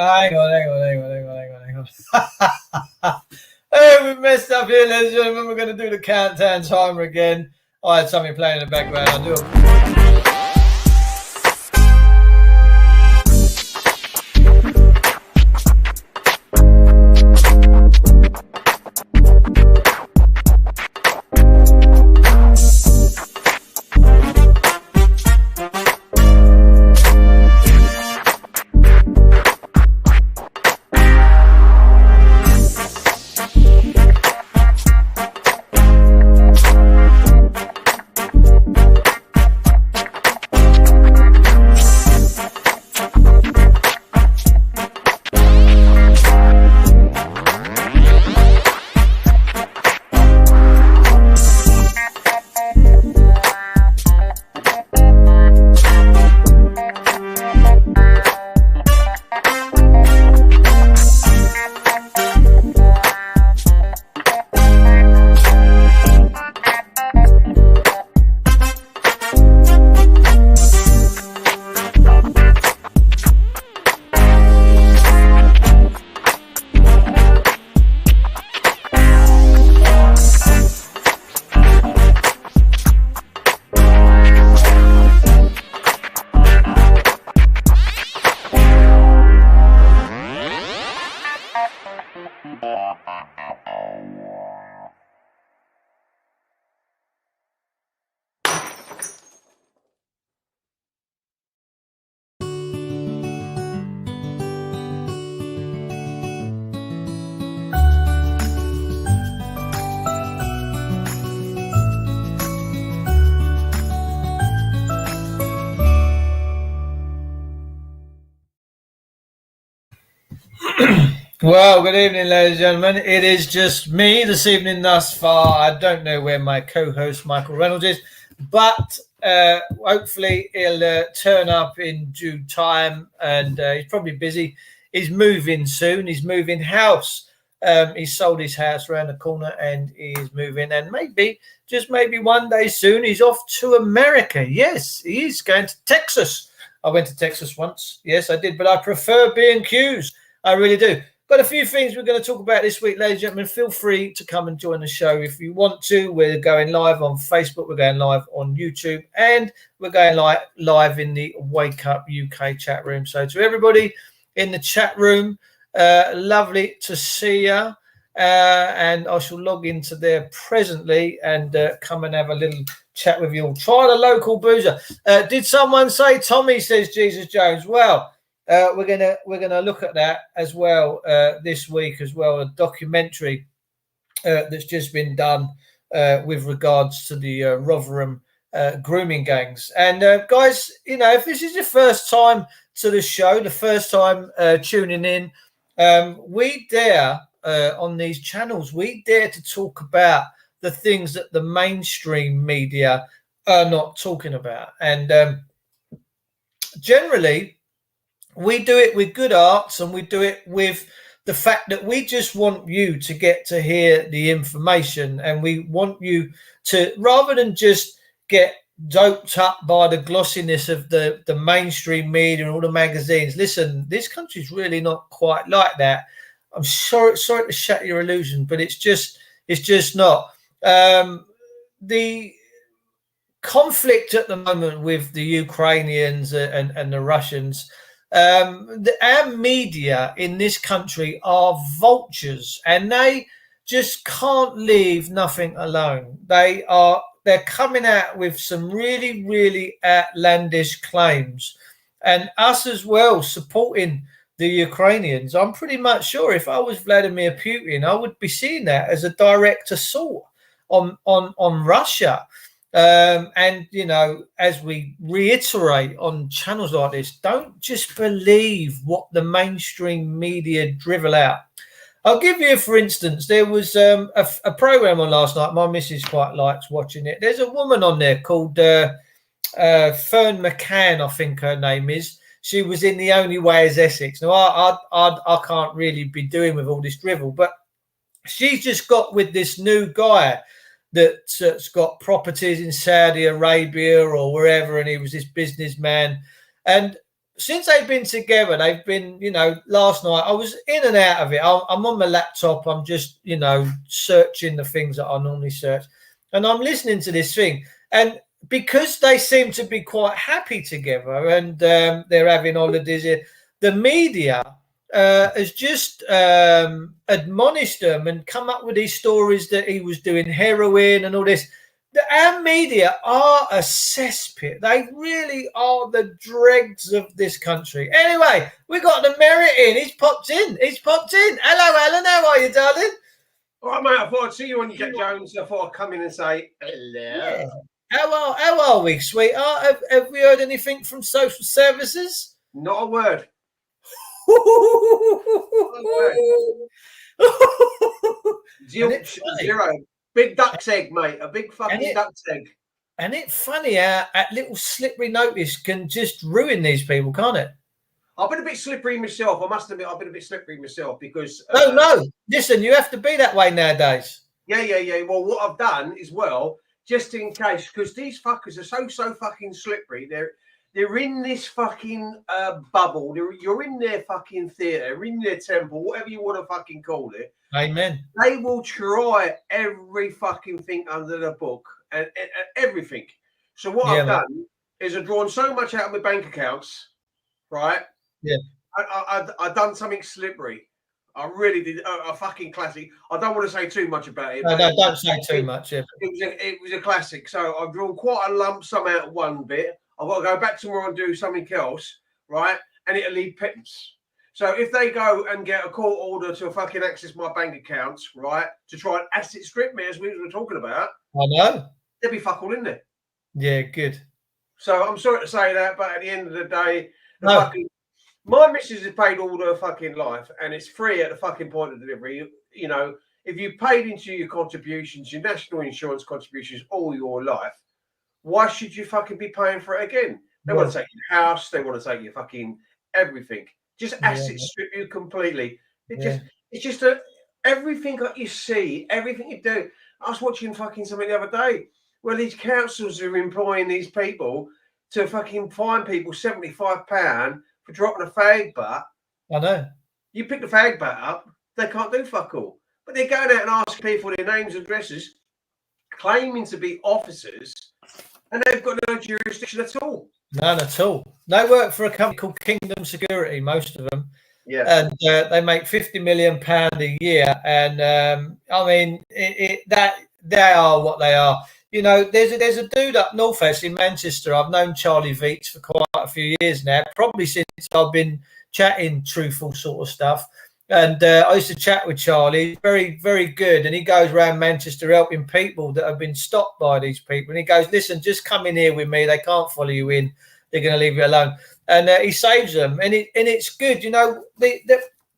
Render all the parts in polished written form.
Hang on. Hey, we messed up here, ladies and gentlemen. We're going to do the countdown timer again. I had something playing in the background. I'll do it. Well, good evening, ladies and gentlemen. It is just me this evening thus far. I don't know where my co-host Michael Reynolds is, but hopefully he'll turn up in due time, and he's probably busy. He's moving soon. He's moving house. He's sold his house around the corner and he's moving, and maybe, just maybe one day soon, he's off to America. Yes, he is going to Texas. I went to Texas once. Yes, I did, but I prefer B&Qs. I really do. Got a few things we're going to talk about this week, ladies and gentlemen. Feel free to come and join the show if you want to. We're going live on Facebook. We're going live on YouTube. And we're going live in the Wake Up UK chat room. So to everybody in the chat room, lovely to see you. And I shall log into there presently and come and have a little chat with you all. Try the local boozer. Did someone say Tommy, says Jesus Jones? Well, we're gonna look at that as well this week as well. A documentary that's just been done with regards to the Rotherham grooming gangs. And guys, you know, if this is your first time to the show, the first time tuning in, we dare on these channels, we dare to talk about the things that the mainstream media are not talking about, and generally. We do it with good arts, and we do it with the fact that we just want you to get to hear the information, and we want you to, rather than just get doped up by the glossiness of the mainstream media and all the magazines. Listen, this country's really not quite like that. I'm sorry to shatter your illusion, but it's just not. The conflict at the moment with the Ukrainians and the Russians. Our media in this country are vultures, and they just can't leave nothing alone. They're coming out with some really, really outlandish claims, and us as well supporting the Ukrainians. I'm pretty much sure if I was Vladimir Putin, I would be seeing that as a direct assault on Russia. And, you know, as we reiterate on channels like this, don't just believe what the mainstream media drivel out. I'll give you, for instance, there was a program on last night. My missus quite likes watching it. There's a woman on there called Fern McCann, I think her name is. She was in The Only Way is Essex. Now, I can't really be doing with all this drivel, but she's just got with this new guy that's got properties in Saudi Arabia or wherever, and he was this businessman. And since they've been together, they've been, last night I was in and out of it. I'm on my laptop. I'm just, searching the things that I normally search. And I'm listening to this thing. And because they seem to be quite happy together and they're having holidays here, the media has just admonished them and come up with these stories that he was doing heroin and all this. Our media are a cesspit. They really are the dregs of this country. Anyway, we got the Merit in. He's popped in. Hello, Alan. How are you, darling? All right, mate. I thought I'd see you when you get Jones. I thought I'd come in and say hello. Yeah. How are we, sweetheart? Have we heard anything from social services? Not a word. Zero. Big duck's egg, mate. A big fucking duck's egg. And it's funny how a little slippery notice can just ruin these people, can't it? I've been a bit slippery myself. I must admit, I've been a bit slippery myself because... No. Listen, you have to be that way nowadays. Yeah. Well, what I've done is, just in case, because these fuckers are so fucking slippery. They're in this fucking bubble. You're in their fucking theatre, in their temple, whatever you want to fucking call it. Amen. They will try every fucking thing under the book and everything. So what I've done is I've drawn so much out of my bank accounts, right? Yeah. I done something slippery. I really did a fucking classic. I don't want to say too much about it. No, don't say too much. Yeah. It was a classic. So I've drawn quite a lump sum out of one bit. I've got to go back tomorrow and do something else, right? And it'll leave pittance. So if they go and get a court order to fucking access my bank accounts, right, to try and asset strip me, as we were talking about, I know. There'll be fuck all in there. Yeah, good. So I'm sorry to say that, but at the end of the day, my missus has paid all her fucking life, and it's free at the fucking point of delivery. If you paid into your contributions, your national insurance contributions all your life, why should you fucking be paying for it again? They want to take your house. They want to take your fucking everything. Just asset strip you completely. It's just everything that you see, everything you do. I was watching fucking something the other day where these councils are employing these people to fucking fine people £75 for dropping a fag butt. I know. You pick the fag butt up, they can't do fuck all. But they're going out and asking people their names and addresses, claiming to be officers, and they've got no jurisdiction at all. None at all. They work for a company called Kingdom Security, most of them. Yeah. And they make £50 million a year. And I mean, that they are what they are. There's a dude up north in Manchester. I've known Charlie Veets for quite a few years now, probably since I've been chatting truthful sort of stuff. And I used to chat with Charlie. Very, very good. And he goes around Manchester helping people that have been stopped by these people. And he goes, listen, just come in here with me. They can't follow you in. They're going to leave you alone. And he saves them. And it's good.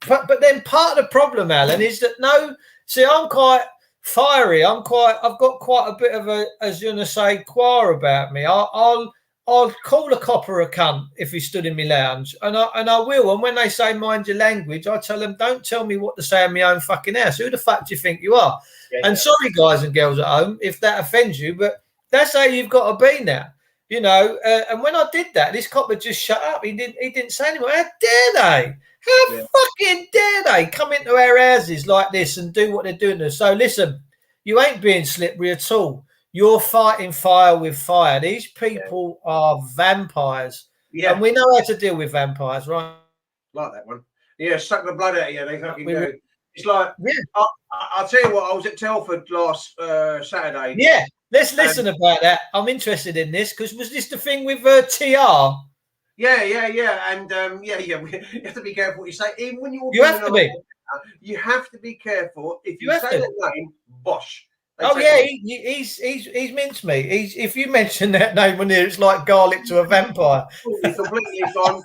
But then part of the problem, Alan, is that I'm quite fiery. I've got quite a bit of a, as you want to say, choir about me. I'll call a copper a cunt if he stood in my lounge, and I will. And when they say mind your language, I tell them, don't tell me what to say in my own fucking house. Who the fuck do you think you are? Yeah. Sorry, guys and girls at home, if that offends you, but that's how you've got to be now. And when I did that, this copper just shut up. He didn't say anything. How dare they? How fucking dare they come into our houses like this and do what they're doing to us? So listen, you ain't being slippery at all. You're fighting fire with fire. These people are vampires. Yeah. And we know how to deal with vampires, right? Like that one. Yeah, suck the blood out of you. They fucking do. It's like, I'll tell you what, I was at Telford last Saturday. Yeah, let's listen about that. I'm interested in this, because was this the thing with TR? Yeah. And you have to be careful what you say. Even when you have to be. You have to be careful. If you say the name, bosh. Oh yeah, he's mincemeat. If you mention that name on here, it's like garlic to a vampire. Completely gone.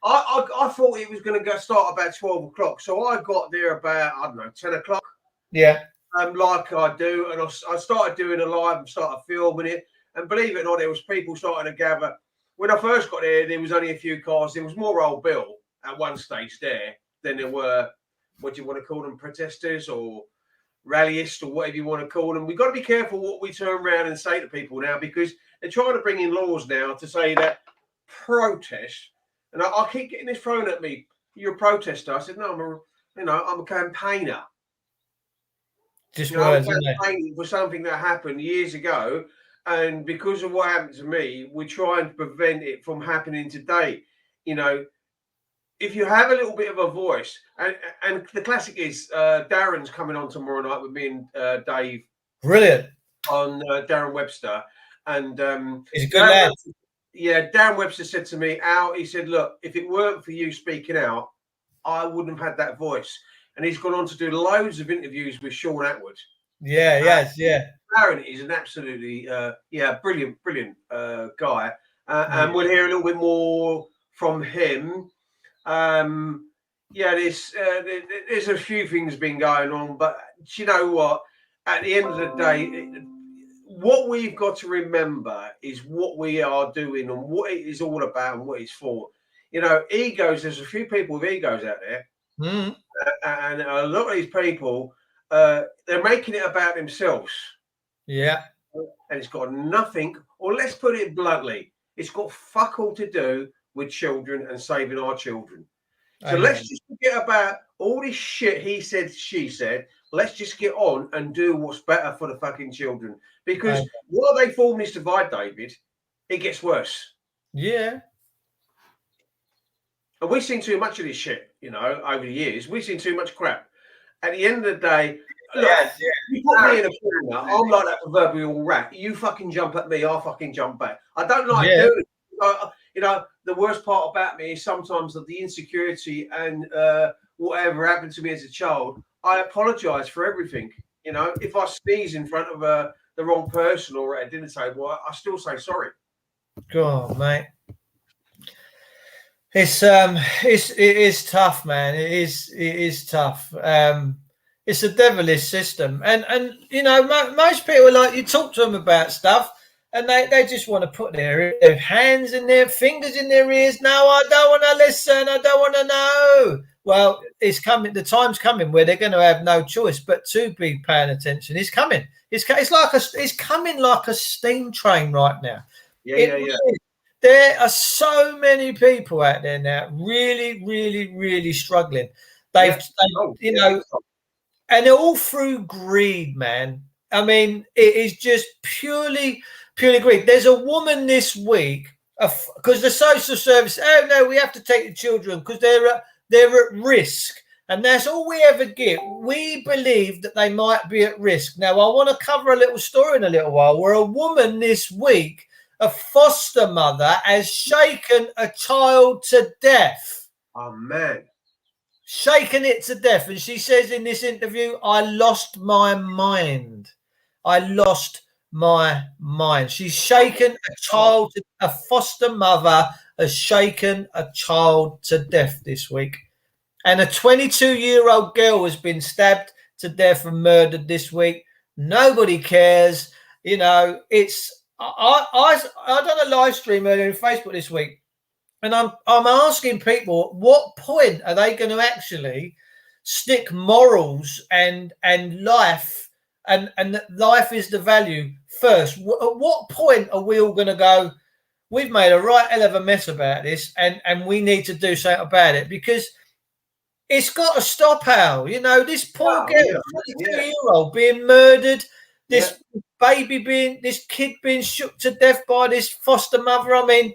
I thought it was going to start about 12 o'clock, so I got there about, I don't know, 10 o'clock. Yeah. Like I do, and I started doing a live and started filming it. And believe it or not, there was people starting to gather. When I first got there was only a few cars. There was more old Bill at one stage there than there were, what do you want to call them, protesters or rallyists or whatever you want to call them. We've got to be careful what we turn around and say to people now, because they're trying to bring in laws now to say that protest, and I keep getting this thrown at me, you're a protester. I said, no, I'm a campaigner. Just words, I'm campaigning for something that happened years ago, and because of what happened to me, we're trying to prevent it from happening today. If you have a little bit of a voice, and the classic is Darren's coming on tomorrow night with me and Dave. Brilliant. On Darren Webster. And he's a good lad. Yeah, Darren Webster said to me, Al, he said, look, if it weren't for you speaking out, I wouldn't have had that voice. And he's gone on to do loads of interviews with Sean Atwood. Yeah, yeah. Darren is an absolutely, brilliant guy. And we'll hear a little bit more from him. There's a few things been going on, but you know what? At the end of the day, what we've got to remember is what we are doing and what it is all about and what it's for. Egos, there's a few people with egos out there. And a lot of these people, they're making it about themselves. Yeah. And it's got nothing, or let's put it bluntly, it's got fuck all to do with children and saving our children. So let's just forget about all this shit he said, she said. Let's just get on and do what's better for the fucking children. Because while they form this divide, David, it gets worse. Yeah. And we've seen too much of this shit, over the years. We've seen too much crap. At the end of the day, look, you put me in a corner, I'm like that proverbial rat. You fucking jump at me, I'll fucking jump back. I don't like doing it. The worst part about me is sometimes that the insecurity and whatever happened to me as a child, I apologize for everything. If I sneeze in front of the wrong person or at a dinner table, I still say sorry. God, mate. It is tough, man. It is tough. It's a devilish system, and most people, like, you talk to them about stuff, and they just want to put their hands in their fingers in their ears. No, I don't want to listen. I don't want to know. Well, it's coming. The time's coming where they're going to have no choice but to be paying attention. It's coming. It's coming like a steam train right now. Yeah. There are so many people out there now, really, really, really struggling. And they're all through greed, man. I mean, it is just purely greed. There's a woman this week, because the social service, oh no, we have to take the children because they're at risk. And that's all we ever get. We believe that they might be at risk. Now, I want to cover a little story in a little while where a woman this week, a foster mother, has shaken a child to death. Oh, man. Shaken it to death. And she says in this interview, I lost my mind. I lost my mind. She's shaken a child. A foster mother has shaken a child to death this week. And a 22-year-old girl has been stabbed to death and murdered this week. Nobody cares. I done a live stream earlier on Facebook this week, and I'm asking people, what point are they going to actually stick morals and life and life is the value first? At what point are we all going to go, we've made a right hell of a mess about this, and we need to do something about it? Because it's got to stop, Al. This poor girl, 22-year-old, being murdered, this kid being shook to death by this foster mother. I mean,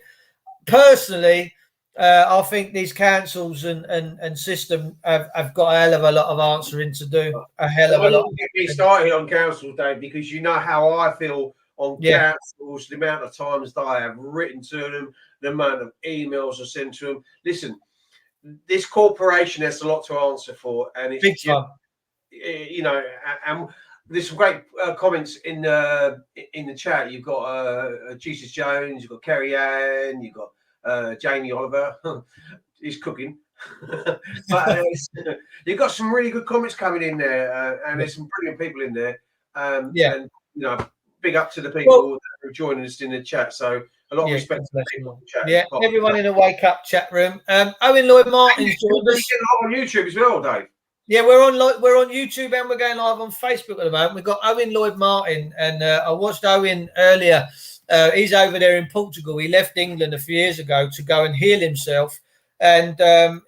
personally, I think these councils and system have got a hell of a lot of answering to do. A hell of a lot. Get me started on councils, Dave, because you know how I feel on councils, the amount of times that I have written to them, the amount of emails I sent to them. Listen, this corporation has a lot to answer for, and it's big time. you know, and there's some great comments in the chat. You've got Jesus Jones, you've got Kerry Ann, you've got Jamie Oliver. He's cooking. But you've got some really good comments coming in there, and there's some brilliant people in there. And you know, big up to the people that are joining us in the chat. So a lot of respect to the people in the chat. Yeah, everyone in the Wake Up chat room. Owen Lloyd Martin's joined us on YouTube as well, Dave. Yeah, we're on YouTube and we're going live on Facebook at the moment. We've got Owen Lloyd Martin, and I watched Owen earlier. He's over there in Portugal. He left England a few years ago to go and heal himself, and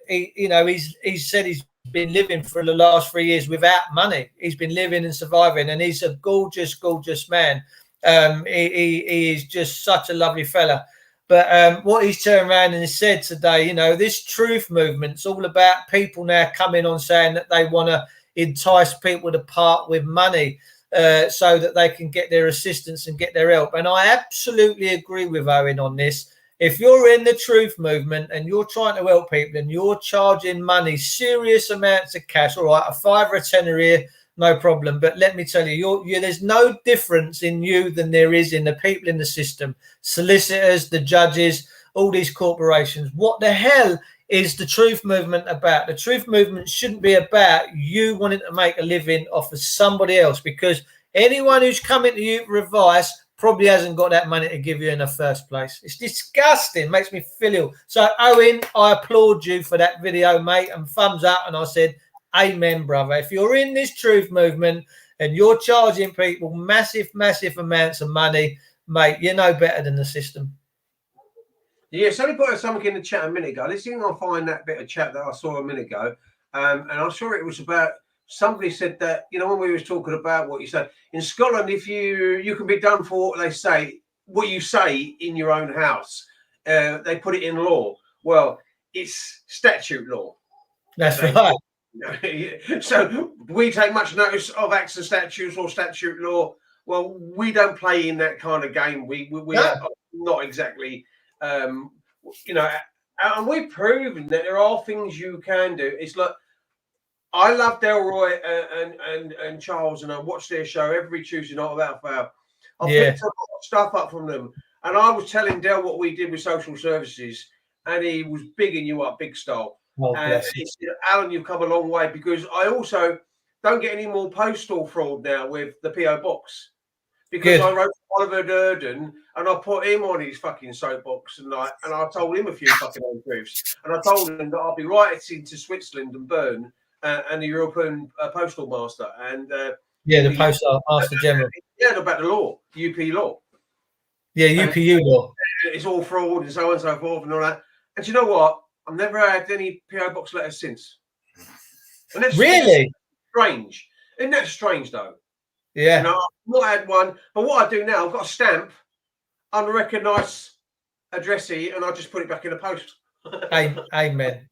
he said he's been living for the last 3 years without money. He's been living and surviving, and he's a gorgeous, gorgeous man. He is just such a lovely fella. But what he's turned around and has said today, you know, this truth movement's all about people now coming on saying that they want to entice people to part with money so that they can get their assistance and get their help. And I absolutely agree with Owen on this. If you're in the truth movement and you're trying to help people and you're charging money, serious amounts of cash, all right, a £5 or a £10 here, no problem. But let me tell you, there's no difference in you than there is in the people in the system, solicitors, the judges, all these corporations. What the hell is the truth movement about? The truth movement shouldn't be about you wanting to make a living off of somebody else, because anyone who's coming to you for advice probably hasn't got that money to give you in the first place. It's disgusting. Makes me feel ill. So, Owen, I applaud you for that video, mate, and thumbs up. And I said, amen, brother. If you're in this truth movement and you're charging people massive, massive amounts of money, mate, you're no better than the system. Yeah, somebody put something in the chat a minute ago. Let's see if I can find that bit of chat that I saw a minute ago. And I'm sure it was about, somebody said that, you know, when we was talking about what you said, in Scotland, if you can be done for what they say, what you say in your own house, they put it in law. Well, it's statute law. That's right. So we take much notice of acts and statutes or statute law. Well, we don't play in that kind of game. We are not exactly, you know, and we've proven that there are things you can do. It's like, I love Delroy and Charles, and I watch their show every Tuesday night without fail. I picked a lot of stuff up from them, and I was telling Del what we did with social services, and he was bigging you up, big style. And he said, Alan, you've come a long way, because I also don't get any more postal fraud now with the PO box, because I wrote Oliver Durden and I put him on his fucking soapbox, and I told him a few fucking untruths, and I told him that I'll be writing to Switzerland and Bern and the European Postal Master and the Postal Master General. Yeah, about the law, UP law. Yeah, UPU law. It's all fraud and so on and so forth and all that. And you know what? I've never had any PO box letters since. And that's really strange. Isn't that strange though? Yeah. You know, I've not had one. But what I do now, I've got a stamp, unrecognised addressee, and I just put it back in the post. Amen.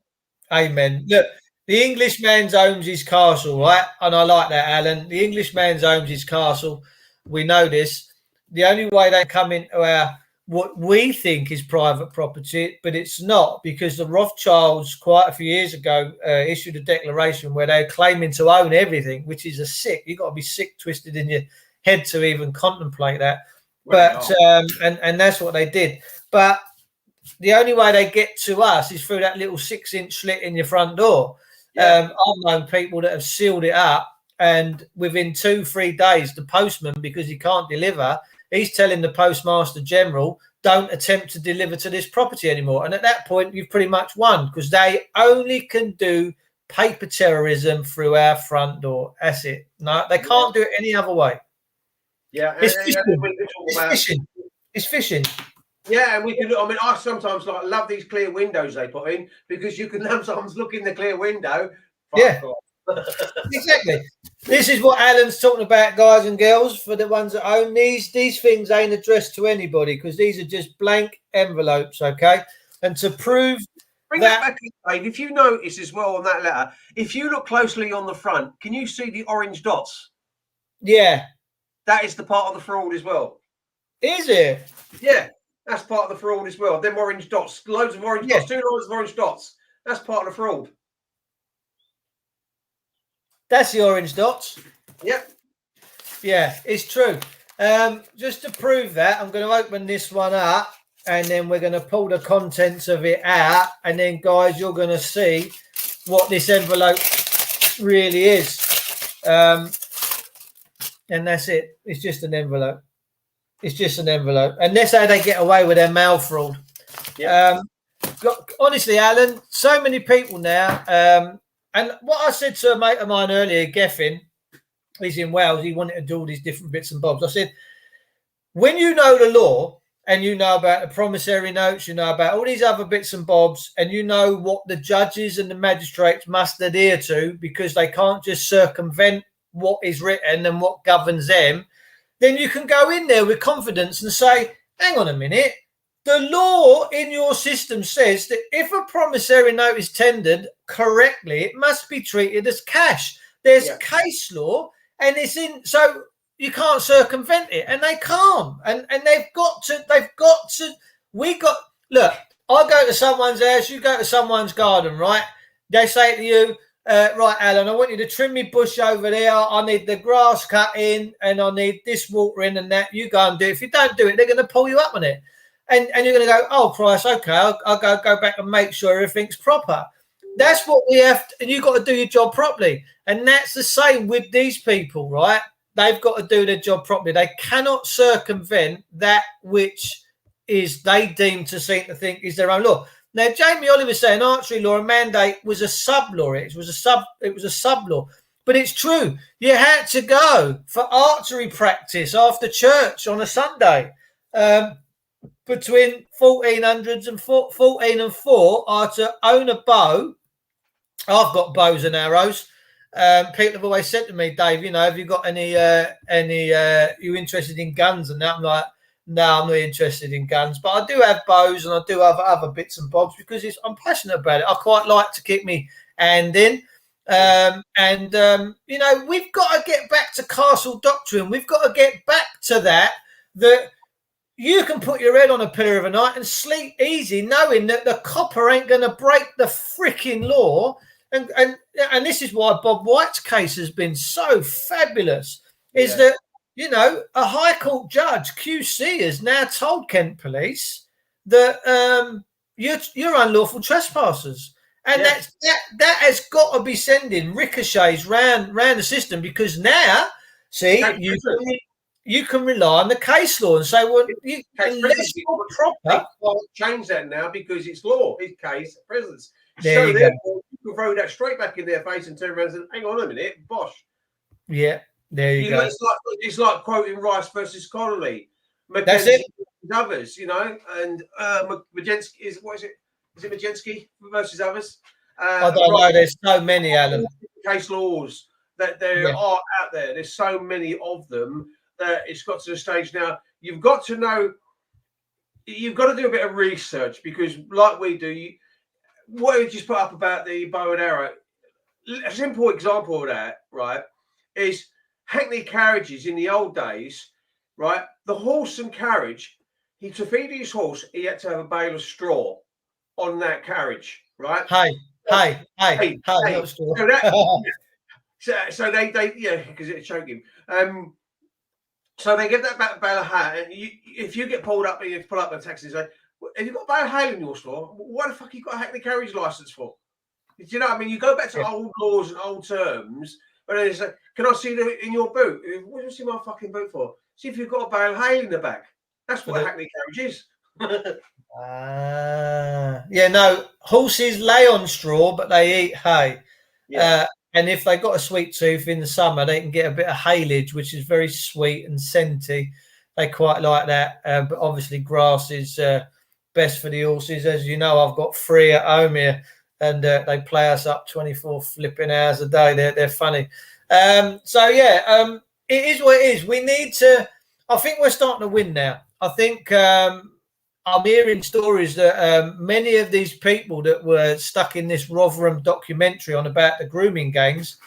Amen. Look, the Englishman's owns his castle, right? And I like that, Alan. The Englishman's owns his castle. We know this. The only way they come into our what we think is private property, but it's not, because the Rothschilds quite a few years ago issued a declaration where they're claiming to own everything, which is a sick. You've got to be sick twisted in your head to even contemplate that. But and that's what they did. But the only way they get to us is through that little 6-inch slit in your front door. I've known people that have sealed it up, and within 2-3 days, the postman, because he can't deliver, he's telling the Postmaster General, don't attempt to deliver to this property anymore. And at that point, you've pretty much won, because they only can do paper terrorism through our front door. That's it. No, they can't do it any other way. Yeah, it's fishing. It's fishing. Yeah, and we can. I mean, I sometimes love these clear windows they put in, because you can sometimes look in the clear window. Exactly. This is what Alan's talking about, guys and girls. For the ones that own these things ain't addressed to anybody, because these are just blank envelopes, okay? And to prove bring that back, Dave, if you notice as well on that letter, if you look closely on the front, can you see the orange dots? Yeah, that is the part of the fraud as well. Is it? Yeah, that's part of the fraud as well. Them orange dots, loads of orange dots, 2 loads of orange dots. That's part of the fraud. That's the orange dots. Yep. Yeah, it's true. Just to prove that, I'm going to open this one up, and then we're going to pull the contents of it out, and then, guys, you're going to see what this envelope really is. And that's it. It's just an envelope. It's just an envelope. And that's how they get away with their mail fraud. Yeah. Honestly, Alan, so many people now. And what I said to a mate of mine earlier, Geffin, he's in Wales. He wanted to do all these different bits and bobs. I said, when you know the law and you know about the promissory notes, you know about all these other bits and bobs, and you know what the judges and the magistrates must adhere to because they can't just circumvent what is written and what governs them, then you can go in there with confidence and say, hang on a minute, the law in your system says that if a promissory note is tendered correctly, it must be treated as cash. There's case law, and it's in, so you can't circumvent it, and they can't. And they've got to, look, I go to someone's house, you go to someone's garden, right? They say to you, right, Alan, I want you to trim me bush over there. I need the grass cut in, and I need this watering and that. You go and do it. If you don't do it, they're going to pull you up on it. And you're going to go, oh, Christ, okay, I'll go back and make sure everything's proper. That's what we have to, and you've got to do your job properly. And that's the same with these people, right? They've got to do their job properly. They cannot circumvent that which is they deem to seem to think is their own law. Now, Jamie Oliver's saying archery law and mandate was a sub law. It was a sub law, but it's true. You had to go for archery practice after church on a Sunday. Between 1400s and 14 and 4 are to own a bow. I've got bows and arrows. People have always said to me, Dave, you know, have you got any you interested in guns? And that I'm like, no, I'm not interested in guns, but I do have bows and I do have other bits and bobs because I'm passionate about it. I quite like to keep me hand in. You know, we've got to get back to castle doctrine. We've got to get back to that you can put your head on a pillar of a night and sleep easy knowing that the copper ain't going to break the freaking law. And this is why Bob White's case has been so fabulous, is that, you know, a High Court judge, QC, has now told Kent Police that you're unlawful trespassers. And that has got to be sending ricochets round the system because now, see, you can rely on the case law and say, well, you can proper. Change that now because it's law. It's case presence. There so you go. You can throw that straight back in their face and turn around and say, hang on a minute, bosh. Yeah, there you go. It's like quoting Rice versus Connolly. That's it. Others, you know, and Majensky is what is it? Is it Majensky versus others? I don't know. There's so many, Alan. Case laws that there are out there. There's so many of them that it's got to the stage now. You've got to know. You've got to do a bit of research because, like we do, what you just put up about the bow and arrow. A simple example of that, right, is Hackney carriages in the old days, right? The horse and carriage. To feed his horse, he had to have a bale of straw on that carriage, right? Hey. So they because it choked him. So they get that bale of hay, and if you get pulled up and you pull up a taxi and say, have you got a bale of hay in your store? What the fuck you got a Hackney carriage license for? Do you know what I mean? You go back to old laws and old terms, but then it's like, can I see in your boot? What do you see my fucking boot for? See if you've got a bale of hay in the back. That's what a Hackney carriage is. No, horses lay on straw, but they eat hay. Yeah. And if they got a sweet tooth in the summer, they can get a bit of haylage, which is very sweet and scenty. They quite like that. But obviously, grass is best for the horses. As you know, I've got 3 at home here, and they play us up 24 flipping hours a day. They're funny. It is what it is. We need to. I think we're starting to win now. I think I'm hearing stories that many of these people that were stuck in this Rotherham documentary on about the grooming gangs,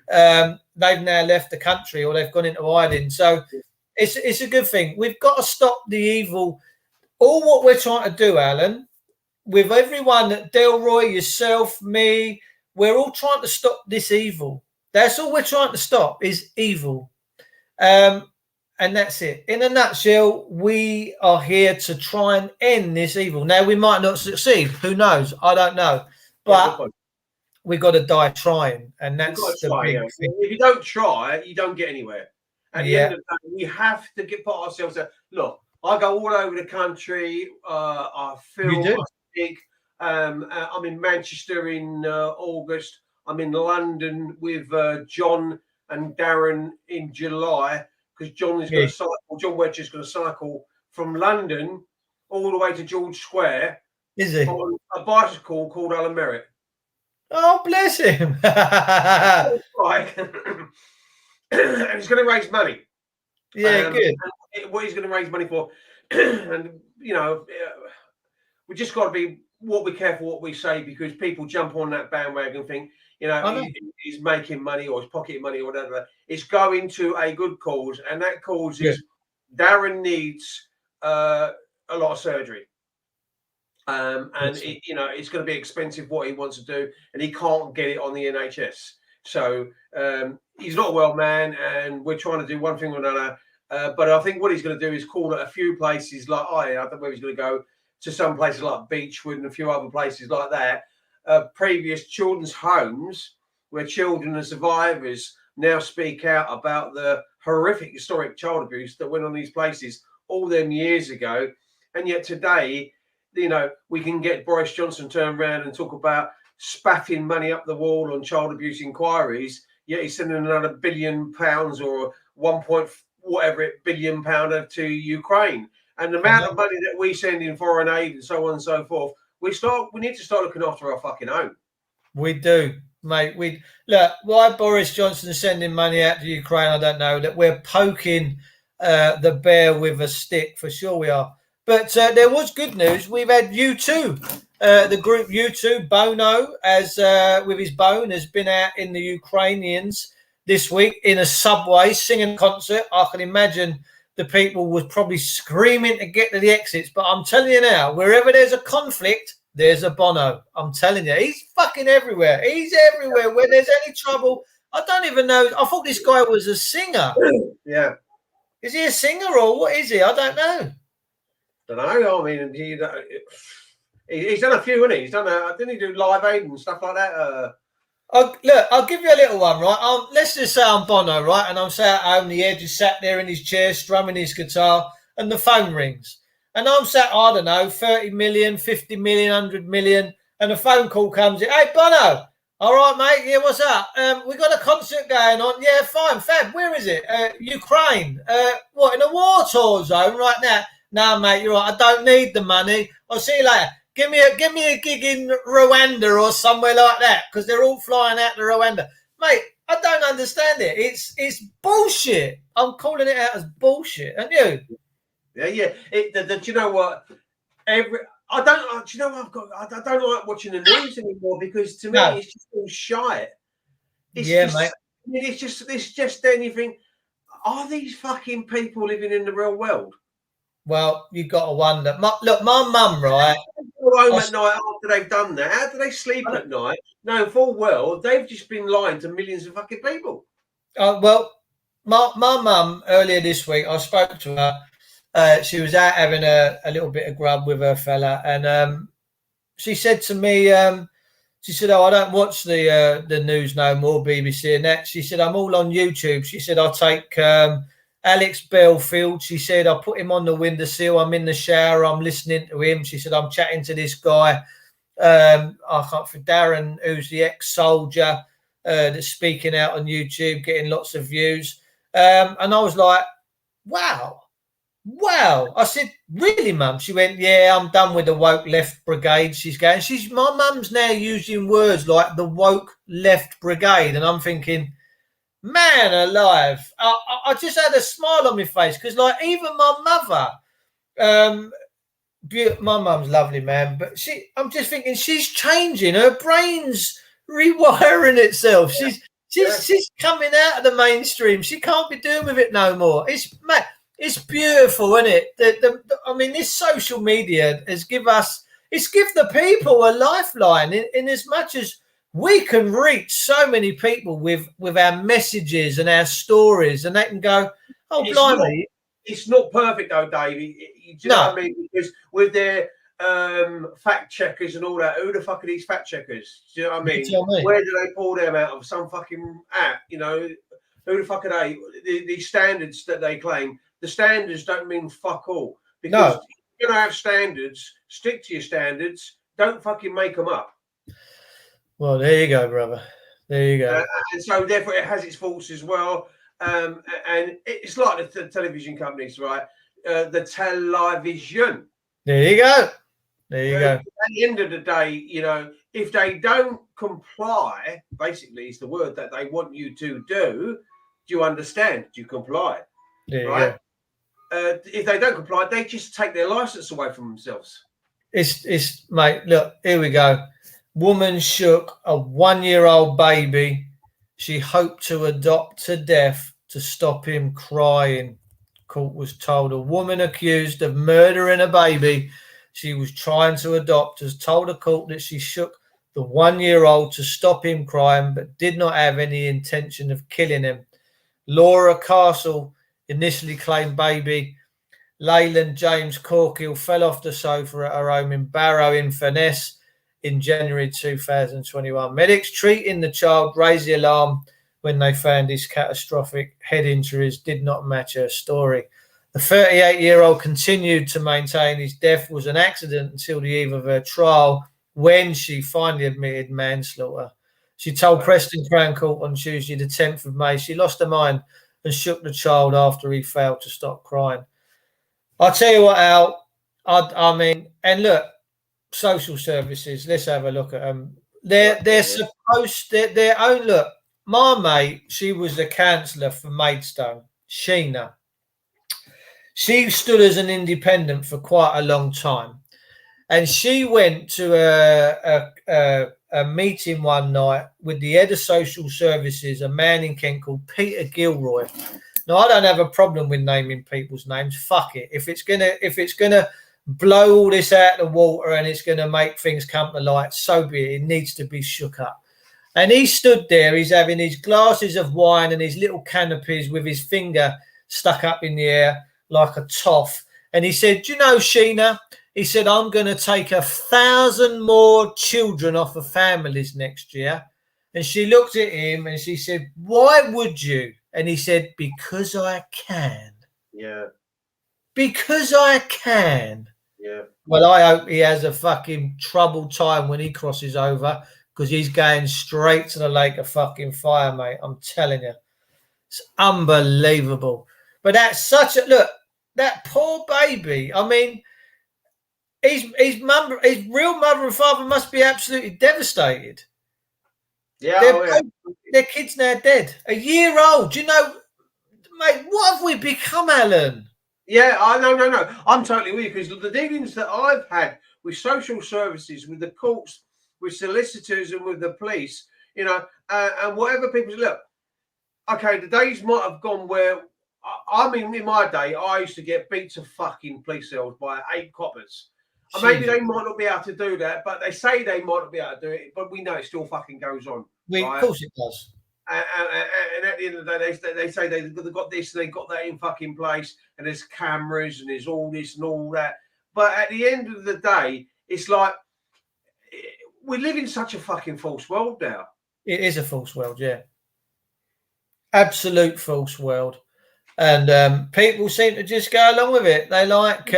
they've now left the country or they've gone into hiding. So it's a good thing. We've got to stop the evil. All what we're trying to do, Alan, with everyone, Delroy, yourself, me, we're all trying to stop this evil. That's all we're trying to stop is evil. And that's it. In a nutshell, we are here to try and end this evil. Now, we might not succeed. Who knows? I don't know. But we've got to die trying. And that's the big thing. If you don't try, you don't get anywhere. At the end of the day, we have to put ourselves there. Look, I go all over the country. I film, I speak. I'm in Manchester in August. I'm in London with John and Darren in July, because John is going to cycle. John Wedge is going to cycle from London all the way to George Square. Is he? On a bicycle called Alan Merritt. Oh, bless him! And he's going to raise money. Yeah, good. What he's going to raise money for, and we just got to be careful what we say, because people jump on that bandwagon and think, he's making money or he's pocketing money or whatever. It's going to a good cause, and that cause is Darren needs a lot of surgery. And it's going to be expensive what he wants to do, and he can't get it on the NHS. So he's not a well man, and we're trying to do one thing or another. But I think what he's going to do is call at a few places, like I don't know where he's going to go, to some places like Beechwood and a few other places like that. Previous children's homes where children and survivors now speak out about the horrific historic child abuse that went on these places all them years ago. And yet today, we can get Boris Johnson turned around and talk about spaffing money up the wall on child abuse inquiries, yet he's sending another £1 billion or 1 whatever billion pounder to Ukraine. And the amount of money that we send in foreign aid and so on and so forth, we need to start looking after our fucking own. We do, mate. Look, why Boris Johnson's sending money out to Ukraine, I don't know. That we're poking the bear with a stick, for sure we are. But there was good news. We've had U2, the group U2, Bono, with his bone, has been out in the Ukrainians this week in a subway singing a concert. I can imagine the people was probably screaming to get to the exits. But I'm telling you now, wherever there's a conflict, there's a Bono. I'm telling you, he's fucking everywhere. He's everywhere. Where there's any trouble, I don't even know. I thought this guy was a singer. Yeah. Is he a singer or what is he? I don't know. Don't know. I mean, he's done a few, hasn't he? He's done didn't he do Live Aid and stuff like that? Look, I'll give you a little one, right? Let's just say I'm Bono, right? And I'm sat at home, the Edge is sat there in his chair, strumming his guitar, and the phone rings. And I'm sat, I don't know, 30 million, 50 million, 100 million, and a phone call comes in. Hey, Bono, all right, mate? Yeah, what's up? We got a concert going on. Yeah, fine, fab. Where is it? Ukraine. What, in a war zone right now? No, mate, you're right. I don't need the money. I'll see you later. Give me a gig in Rwanda or somewhere like that, because they're all flying out to Rwanda. Mate, I don't understand it. It's bullshit. I'm calling it out as bullshit. And you? Yeah. Do you know what? I don't like watching the news anymore, because to me it's just all shite. Mate. It's just anything. Are these fucking people living in the real world? Well, you've got to wonder. My mum, right? Home at night after they've done that. How do they sleep at night? No, full well, they've just been lying to millions of fucking people. Well, my mum earlier this week, I spoke to her. She was out having a little bit of grub with her fella, and she said to me, she said, "Oh, I don't watch the news no more, BBC and that." She said, "I'm all on YouTube." She said, "I'll take Alex Belfield." She said, "I put him on the windowsill. I'm in the shower. I'm listening to him." She said, "I'm chatting to this guy. I can't for Darren, who's the ex-soldier that's speaking out on YouTube, getting lots of views." And I was like, wow. I said, "Really, Mum?" She went, "Yeah, I'm done with the woke left brigade." She's going. My mum's now using words like the woke left brigade, and I'm thinking, man alive, I just had a smile on my face, because like even my mother, my mum's lovely, man, but I'm just thinking she's changing. Her brain's rewiring itself. She's coming out of the mainstream. She can't be doing with it no more. It's beautiful, isn't it? I mean, this social media has give the people a lifeline in as much as we can reach so many people with our messages and our stories, and they can go, oh, blimey. It's not perfect though, Dave. Do you know what I mean? Because with their fact checkers and all that, who the fuck are these fact checkers? Do you know what I mean? Where do they pull them out of? Some fucking app, you know? Who the fuck are they? The standards that they claim, the standards don't mean fuck all. Because if you're going to have standards, stick to your standards. Don't fucking make them up. Well, there you go, brother. There you go. And so therefore it has its faults as well. And it's like the television companies, right? The television. There you go. There you go. At the end of the day, you know, if they don't comply, basically is the word that they want you to do you understand? Do you comply? There right? If they don't comply, they just take their license away from themselves. It's mate, look, here we go. Woman shook a 1-year-old baby she hoped to adopt to death to stop him crying. Court was told a woman accused of murdering a baby she was trying to adopt has told a court that she shook the 1-year-old to stop him crying but did not have any intention of killing him. Laura Castle initially claimed baby Leyland James Corkill fell off the sofa at her home in Barrow-in-Furness in January 2021. Medics treating the child raised the alarm when they found his catastrophic head injuries did not match her story. The 38-year-old continued to maintain his death was an accident until the eve of her trial when she finally admitted manslaughter. She told Preston Crown Court on Tuesday, the 10th of May, she lost her mind and shook the child after he failed to stop crying. I'll tell you what, Al, I mean, and look, social services, let's have a look at them. They're supposed to, their own, look, my mate, she was the counsellor for Maidstone, Sheena. She stood as an independent for quite a long time. And she went to a meeting one night with the head of social services, a man in Kent called Peter Gilroy. Now, I don't have a problem with naming people's names. Fuck it. If it's gonna blow all this out of the water and it's gonna make things come to light, so be it. It needs to be shook up. And he stood there. He's having his glasses of wine and his little canopies with his finger stuck up in the air like a toff. And he said, "Do you know, Sheena?" He said, "I'm going to take 1,000 more children off of families next year." And she looked at him and she said, "Why would you?" And he said, "Because I can." Yeah. Because I can. Yeah. Well, I hope he has a fucking troubled time when he crosses over because he's going straight to the lake of fucking fire, mate. I'm telling you. It's unbelievable. But that's such a... Look, that poor baby, I mean... His real mother and father must be absolutely devastated. Yeah, their kid's now dead. A year old. You know, mate, what have we become, Alan? Yeah, no. I'm totally with you because the dealings that I've had with social services, with the courts, with solicitors, and with the police, you know, and whatever people look. Okay, the days might have gone where, I mean, in my day, I used to get beat to fucking police cells by 8 coppers. And maybe they might not be able to do that, but they say they might not be able to do it, but we know it still fucking goes on. Right? Of course it does. And at the end of the day, they say they've got this and they've got that in fucking place, and there's cameras and there's all this and all that. But at the end of the day, it's like we live in such a fucking false world now. It is a false world, yeah. Absolute false world. And people seem to just go along with it. They like...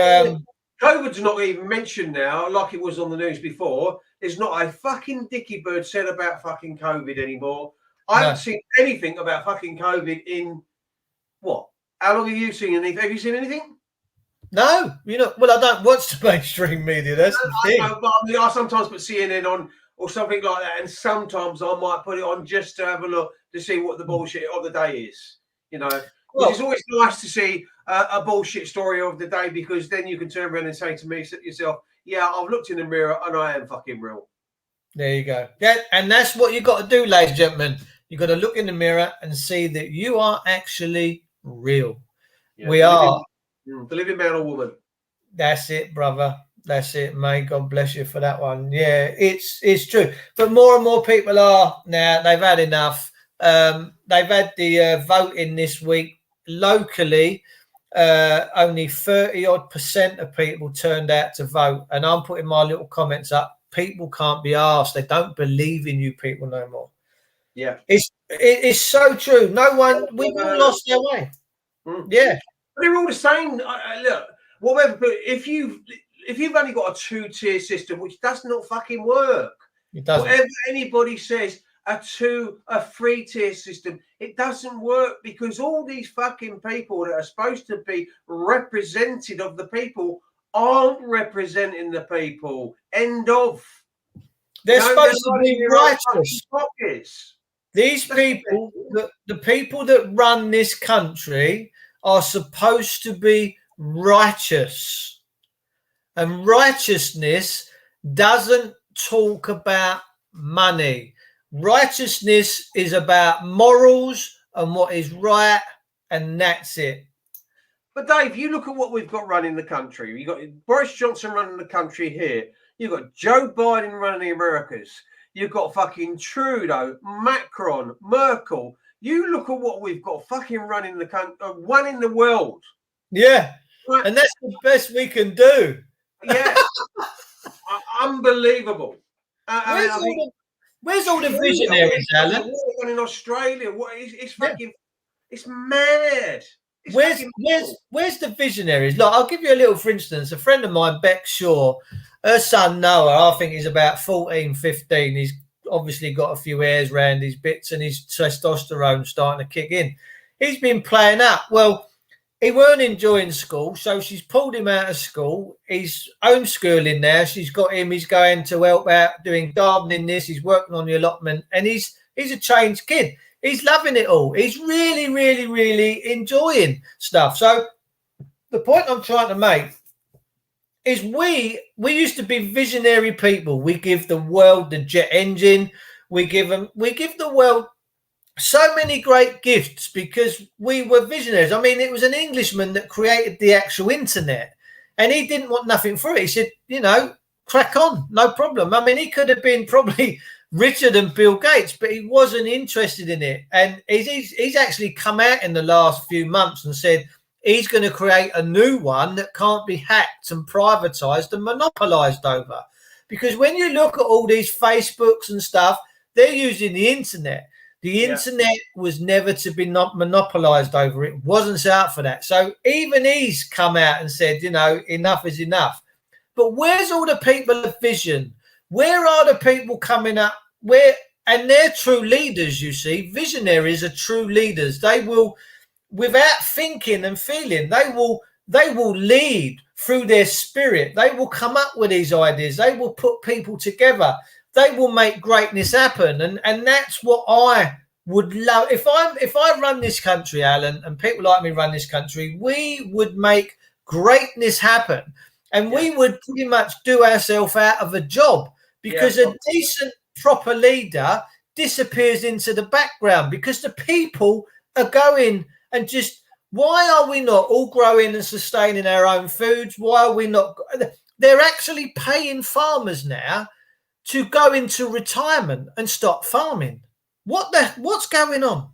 COVID's not even mentioned now, like it was on the news before. There's not a fucking dicky bird said about fucking COVID anymore. I haven't seen anything about fucking COVID in what? How long have you seen anything? Have you seen anything? No, you know. Well, I don't watch the mainstream media. That's the thing. I know, but I mean, I sometimes put CNN on or something like that, and sometimes I might put it on just to have a look to see what the bullshit of the day is. You know. Well, it's always nice to see a bullshit story of the day because then you can turn around and say to yourself, "Yeah, I've looked in the mirror and I am fucking real." There you go. And that's what you got to do, ladies and gentlemen. You got to look in the mirror and see that you are actually real. Yeah, we are the living man or woman. That's it, brother. That's it, mate. God bless you for that one. Yeah, it's true. But more and more people are now. They've had enough. They've had the voting this week locally. Only 30% of people turned out to vote, and I'm putting my little comments up. People can't be asked. They don't believe in you people no more. Yeah, it's so true. No one. We've all lost their way. Yeah, but they're all the same. Look, whatever. But if you've only got a 2-tier system, which does not fucking work. it doesn't. Whatever anybody says, a 3-tier system, it doesn't work, because all these fucking people that are supposed to be represented of the people aren't representing the people. End of. They're supposed to be righteous. Pockets. These people, the people that run this country, are supposed to be righteous. And righteousness doesn't talk about money. Righteousness is about morals and what is right, and that's it. But Dave, you look at what we've got running the country. You've got Boris Johnson running the country here. You've got Joe Biden running the Americas. You've got fucking Trudeau, Macron, Merkel. You look at what we've got fucking running the country, one in the world. Yeah, right. And that's the best we can do. Yeah, unbelievable. Where's all the visionaries, Alan? What in Australia? It's fucking, it's mad. Where's the visionaries? Look, I'll give you a little, for instance, a friend of mine, Beck Shaw, her son Noah, I think he's about 14, 15. He's obviously got a few hairs around his bits and his testosterone starting to kick in. He's been playing up. Well, he weren't enjoying school, so she's pulled him out of school. He's homeschooling now. She's got him. He's going to help out doing gardening this. He's working on the allotment, and he's a changed kid. He's loving it all. He's really, really, really enjoying stuff. So the point I'm trying to make is we used to be visionary people. We give the world the jet engine. We give the world so many great gifts because we were visionaries. I mean, it was an Englishman that created the actual internet, and he didn't want nothing for it. He said, crack on, no problem. I mean, he could have been probably richer than Bill Gates, but he wasn't interested in it. And he's actually come out in the last few months and said he's going to create a new one that can't be hacked and privatized and monopolized over. Because when you look at all these Facebooks and stuff, they're using the internet. The internet was never to be not monopolized over. It wasn't set up for that. So even he's come out and said, enough is enough. But where's all the people of vision? Where are the people coming up? And they're true leaders, you see. Visionaries are true leaders. They will, without thinking and feeling, they will lead through their spirit. They will come up with these ideas. They will put people together. They will make greatness happen. And that's what I would love. If I run this country, Alan, and people like me run this country, we would make greatness happen. And we would pretty much do ourselves out of a job because a decent, proper leader disappears into the background because the people are going and just, why are we not all growing and sustaining our own foods? Why are we not? They're actually paying farmers now to go into retirement and stop farming. What's going on?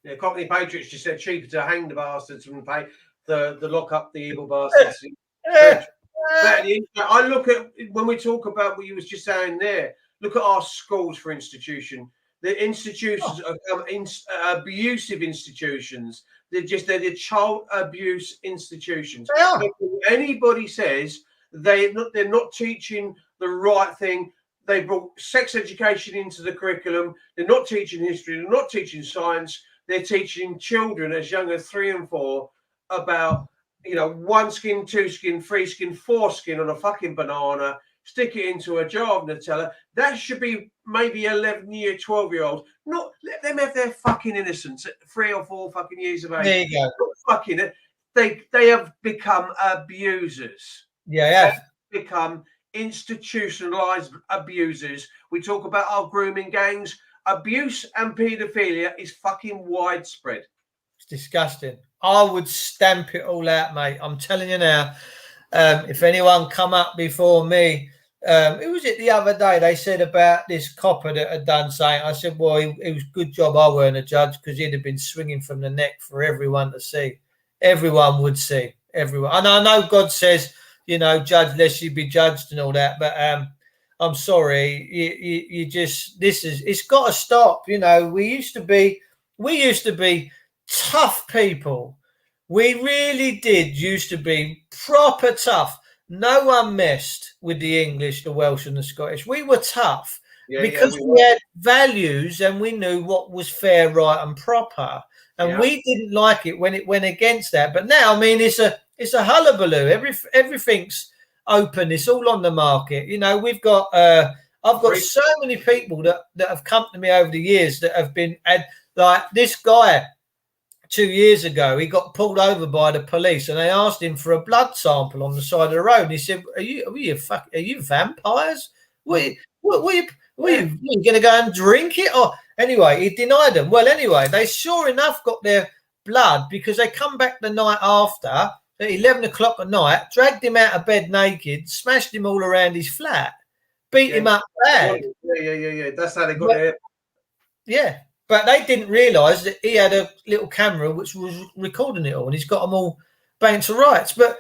Yeah, Cockney Patriots just said cheaper to hang the bastards than pay the lock up the evil bastards. I look at, when we talk about what you was just saying there, look at our schools for institution. The institutions are abusive institutions. They're the child abuse institutions. Anybody says they're not teaching the right thing. They brought sex education into the curriculum. They're not teaching history. They're not teaching science. They're teaching children as young as 3 and 4 about, 1 skin, 2 skin, 3 skin, 4 skin on a fucking banana. Stick it into a jar of Nutella. That should be maybe 11-year, 12-year-olds. Not let them have their fucking innocence at 3 or 4 fucking years of age. There you go. Not fucking it. They have become abusers. Yeah. They've become institutionalized abusers. We talk about our grooming gangs. Abuse and paedophilia is fucking widespread. It's disgusting. I would stamp it all out, mate. I'm telling you now. If anyone come up before me, who was it the other day? They said about this copper that had done something. I said, well, it was a good job I weren't a judge because he'd have been swinging from the neck for everyone to see. Everyone would see. Everyone. And I know God says, judge lest you be judged and all that, but I'm sorry, you just it's got to stop. We used to be tough people. We really did used to be proper tough. No one messed with the English, the Welsh, and the Scottish. We were tough because we had values and we knew what was fair, right, and proper. And we didn't like it when it went against that. But now, I mean, it's a hullabaloo. Everything's open. It's all on the market. We've got. I've got so many people that have come to me over the years that have been like this guy. 2 years ago, he got pulled over by the police, and they asked him for a blood sample on the side of the road. And he said, "Are you vampires? What are you going to go and drink it?" Or anyway, he denied them. Well, anyway, they sure enough got their blood because they come back the night after at 11 o'clock at night, dragged him out of bed naked, smashed him all around his flat, beat him up bad. Yeah. That's how they got there. Yeah. But they didn't realise that he had a little camera which was recording it all, and he's got them all banged to rights. But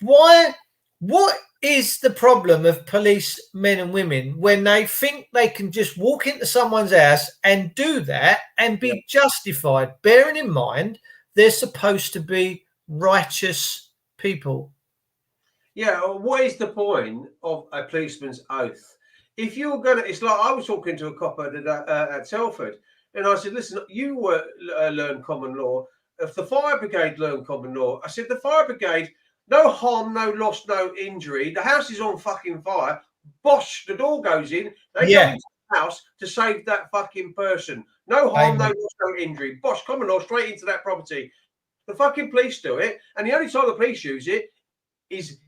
why? What is the problem of police men and women when they think they can just walk into someone's house and do that and be justified, bearing in mind they're supposed to be righteous people? Yeah, what is the point of a policeman's oath? If you're going to, it's like I was talking to a cop at Telford. And I said, listen, you learn common law. If the fire brigade learn common law, I said, the fire brigade, no harm, no loss, no injury. The house is on fucking fire. Bosh, the door goes in. They go into the house to save that fucking person. No harm, no loss, no injury. Bosh, common law, straight into that property. The fucking police do it. And the only time the police use it is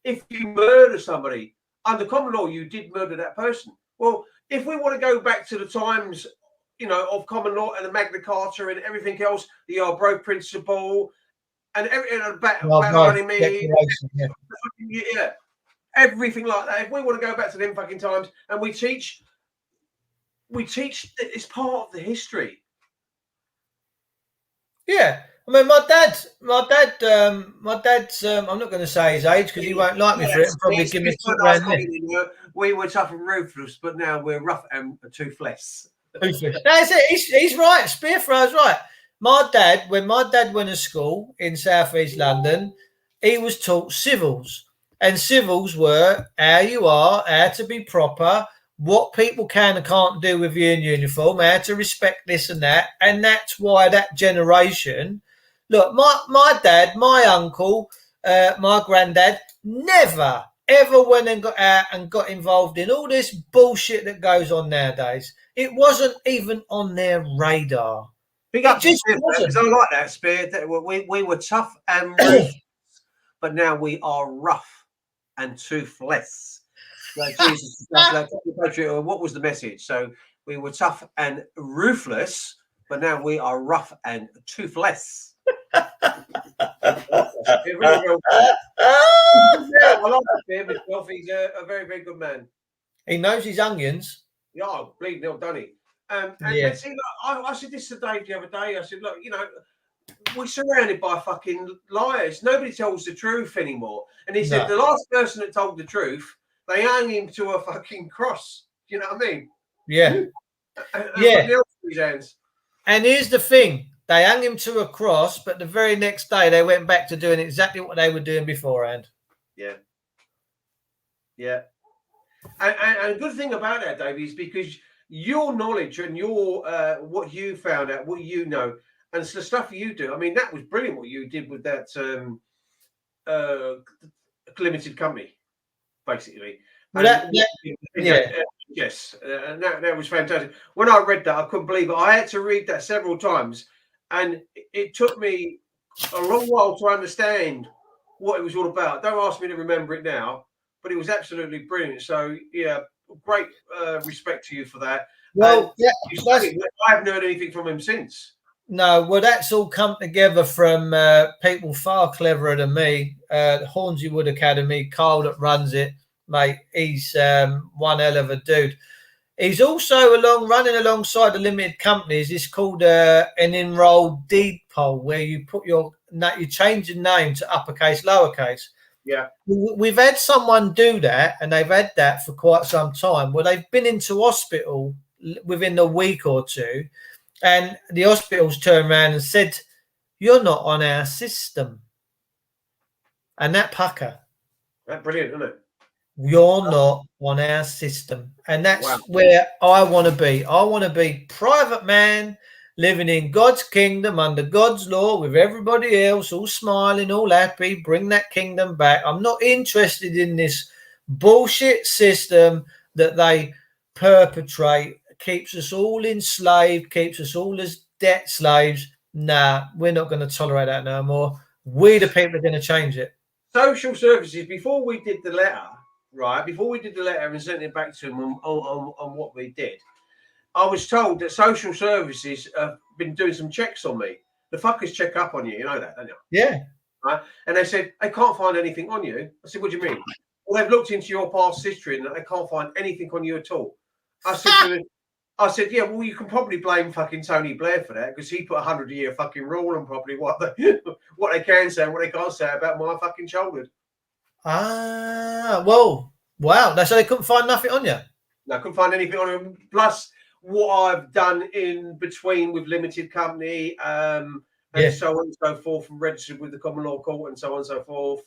if you murder somebody. Under common law, you did murder that person. Well, if we want to go back to the times of common law and the Magna Carta and everything else, the Arbroath Principle and everything about everything like that. If we want to go back to them fucking times and we teach that it's part of the history. Yeah. I mean, my dad's. I'm not going to say his age because he won't like me for it and probably give me a kick around there. We were tough and ruthless, but now we're rough and toothless. That's it. He's right. Spearthrow's right. When my dad went to school in southeast London, he was taught civils, and civils were how you are, how to be proper, what people can and can't do with you in uniform, how to respect this and that, and that's why that generation. Look, my dad, my uncle, my granddad never ever went and got out and got involved in all this bullshit that goes on nowadays. It wasn't even on their radar. Big up to Spear, because I like that, Spear. We were tough and ruthless, but now we are rough and toothless. Like Jesus, what was the message? So we were tough and ruthless, but now we are rough and toothless. I like Spear myself. He's a very, very good man. He knows his onions. Yeah, bleeding ill, done it. And see, look, I said this to Dave the other day. I said, look, we're surrounded by fucking liars. Nobody tells the truth anymore. And he said the last person that told the truth, they hung him to a fucking cross. Do you know what I mean? Yeah. And here's the thing. They hung him to a cross, but the very next day they went back to doing exactly what they were doing beforehand. Yeah. Yeah. And a good thing about that, Dave, is because your knowledge and your what you found out, what you know, and the stuff you do. I mean, that was brilliant what you did with that limited company, basically. Yes, and that was fantastic. When I read that, I couldn't believe it. I had to read that several times, and it took me a long while to understand what it was all about. Don't ask me to remember it now, but it was absolutely brilliant. So, yeah, great respect to you for that. Well, I haven't heard anything from him since. No, well, that's all come together from people far cleverer than me. Hornsey Wood Academy, Carl that runs it, mate. He's one hell of a dude. He's also running alongside the limited companies. It's called an enrolled deed poll, where you put you change your name to uppercase, lowercase. Yeah. We've had someone do that, and they've had that for quite some time. Well, they've been into hospital within a week or two, and the hospitals turned around and said, "You're not on our system." And that pucker. That's brilliant, isn't it? You're not on our system. And that's Wow. where I want to be. I want to be private man living in God's kingdom under God's law with everybody else, all smiling, all happy. Bring that kingdom back. I'm not interested in this bullshit system that they perpetrate. Keeps us all enslaved, keeps us all as debt slaves. Nah, we're not going to tolerate that no more. We, the people, are going to change it. Social services, before we did the letter, right? Before we did the letter and sent it back to them on what we did, I was told that social services have been doing some checks on me. The fuckers check up on you, you know that, don't you? Yeah. Right? And they said, they can't find anything on you. I said, what do you mean? Well, they've looked into your past history and they can't find anything on you at all. I said to them, yeah, well, you can probably blame fucking Tony Blair for that because he put 100-year fucking rule on probably what they can say and what they can't say about my fucking childhood. Ah, well, wow. So they couldn't find nothing on you? No, I couldn't find anything on him. Plus, what I've done in between with limited company and so on and so forth, and registered with the common law court and so on and so forth.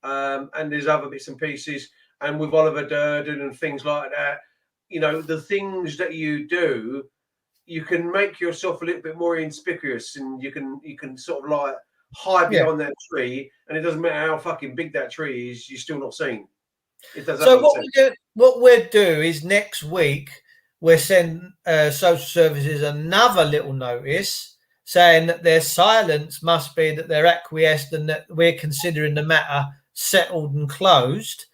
And there's other bits and pieces. And with Oliver Durden and things like that, you know, the things that you do, you can make yourself a little bit more inconspicuous, and you can sort of like hide behind that tree, and it doesn't matter how fucking big that tree is, you're still not seen. It does. So what we'll do is next week we'll send social services another little notice saying that their silence must be that they're acquiesced and that we're considering the matter settled and closed.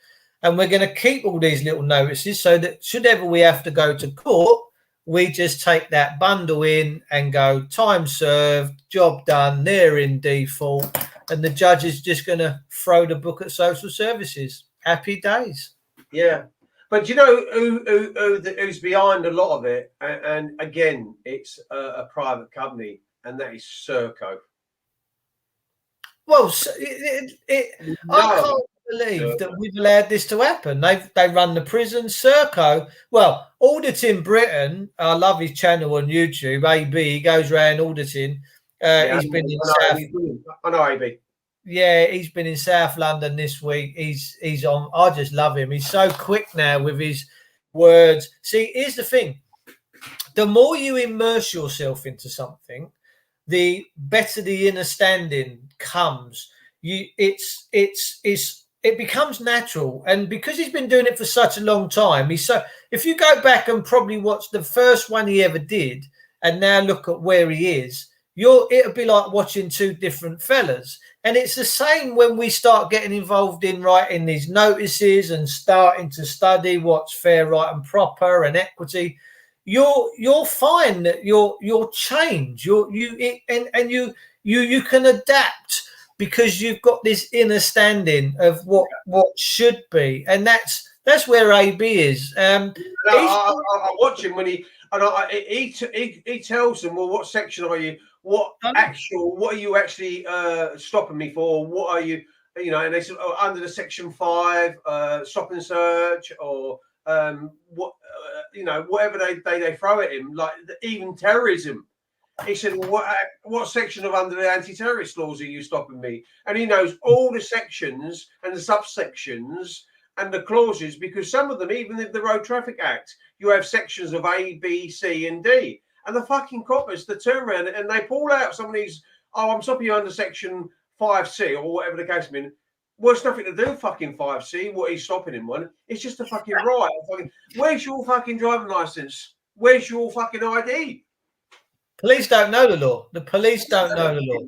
And we're going to keep all these little notices so that should ever we have to go to court, we just take that bundle in and go, time served, job done, they're in default. And the judge is just going to throw the book at social services. Happy days. Yeah. But you know who's behind a lot of it? And again, it's a private company, and that is Serco. Well, I can't believe that we've allowed this to happen. They run the prison. Serco, well, auditing Britain. I love his channel on YouTube. AB, he goes around auditing. He's been in South. I know AB. Yeah, he's been in South London this week. He's on. I just love him. He's so quick now with his words. See, here's the thing: the more you immerse yourself into something, the better the understanding comes. It becomes natural, and because he's been doing it for such a long time, if you go back and probably watch the first one he ever did, and now look at where he is, it'll be like watching two different fellas. And it's the same when we start getting involved in writing these notices and starting to study what's fair, right, and proper and equity. You'll find that you'll change. You can adapt because you've got this understanding of what should be, and that's where AB is. I watch him when he tells them, well, what section are you? What are you actually stopping me for? What are you? You know, and they said, oh, under the section 5, stop and search, or what? You know, whatever they throw at him, like even terrorism. He said, well, what section of under the anti-terrorist laws are you stopping me? And he knows all the sections and the subsections and the clauses, because some of them, even in the Road Traffic Act, you have sections of A, B, C, and D. And the fucking coppers, they turn around and they pull out some of these, oh, I'm stopping you under section 5C or whatever the case may be. Well, it's nothing to do with fucking 5C, what he's stopping him on. It's just a fucking right. Where's your fucking driving license? Where's your fucking ID? Police don't know the law. The police don't know the law.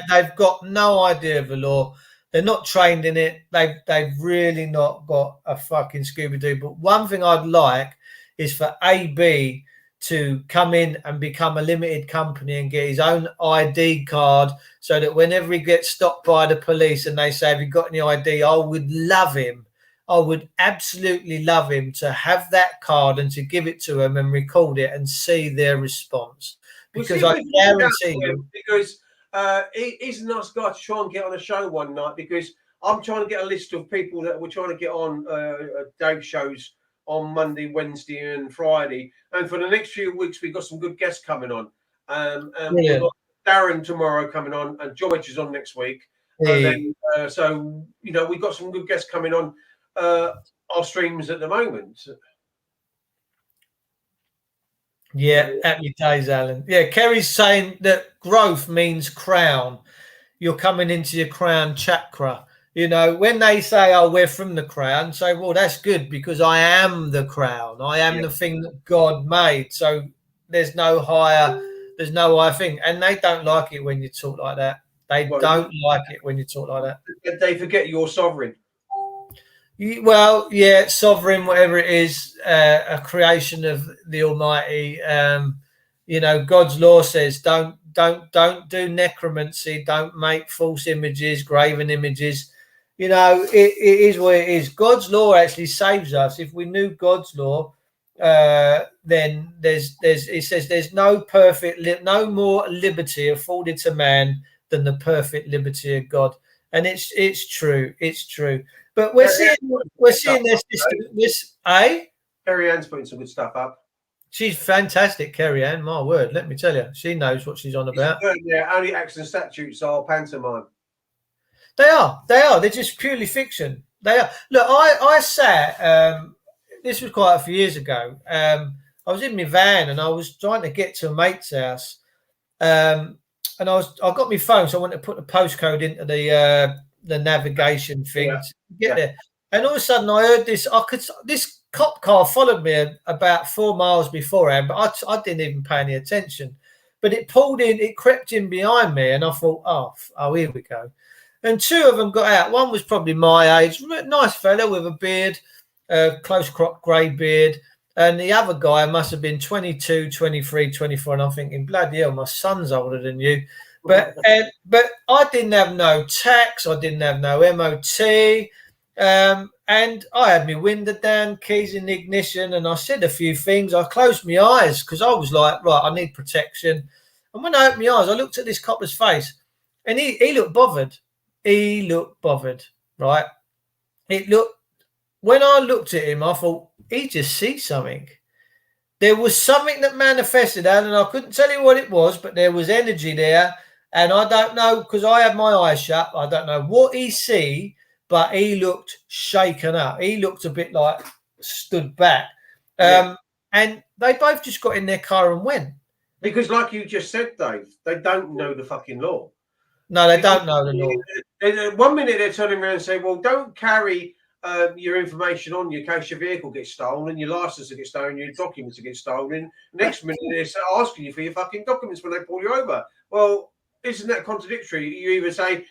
They've got no idea of the law. They're not trained in it. They've really not got a fucking Scooby-Doo. But one thing I'd like is for AB to come in and become a limited company and get his own ID card, so that whenever he gets stopped by the police and they say, "Have you got any ID?" I would love him. I would absolutely love him to have that card and to give it to him and record it and see their response. Because I guarantee you, because he's a nice guy to try and get on a show one night, because I'm trying to get a list of people that we're trying to get on Dave's shows on Monday, Wednesday, and Friday. And for the next few weeks, we've got some good guests coming on. We've got Darren tomorrow coming on, and George is on next week. And then, so, you know, we've got some good guests coming on our streams at the moment. Yeah, happy days, Alan. Yeah, Kerry's saying that growth means crown. You're coming into your crown chakra. You know, when they say, "Oh, we're from the crown," say, "Well, that's good, because I am the crown. I am the thing that God made. So there's no higher thing." And they don't like it when you talk like that. They don't like it when you talk like that. They forget you're sovereign. Well, yeah, sovereign, whatever it is, a creation of the Almighty. You know, God's law says, don't do necromancy, don't make false images, graven images. You know, it is what it is. God's law actually saves us. If we knew God's law, then it says there's no more liberty afforded to man than the perfect liberty of God. And it's true. It's true. But we're seeing this system. Kerry Ann's putting some good stuff up. She's fantastic, Kerry Ann. My word, let me tell you, she knows what she's on about. Yeah, only acts and statutes are pantomime. They are. They're just purely fiction. They are. Look, I sat. This was quite a few years ago. I was in my van and I was trying to get to a mate's house. And I got my phone, so I wanted to put the postcode into the navigation thing to get there. And all of a sudden, I heard this. This cop car followed me about 4 miles beforehand, but I didn't even pay any attention. But it pulled in, it crept in behind me, and I thought, oh, here we go. And two of them got out. One was probably my age, nice fella with a beard, close crop grey beard. And the other guy must have been 22, 23, 24. And I'm thinking, bloody hell, my son's older than you. But I didn't have no tax. I didn't have no MOT. And I had my window down, keys in the ignition. And I said a few things. I closed my eyes because I was like, right, I need protection. And when I opened my eyes, I looked at this copper's face. And he looked bothered. He looked bothered, right? When I looked at him, I thought, he just sees something. There was something that manifested, and I couldn't tell you what it was, but there was energy there. And I don't know, because I had my eyes shut, I don't know what he see, but he looked shaken up. He looked a bit like stood back. And they both just got in their car and went. Because like you just said, Dave, they don't know the fucking law. No, they don't know the law. 1 minute they're turning around and saying, well, don't carry your information on you in case your vehicle gets stolen, your license will get stolen, your documents will get stolen. Next minute they're asking you for your fucking documents when they pull you over. Well, isn't that contradictory? You either say,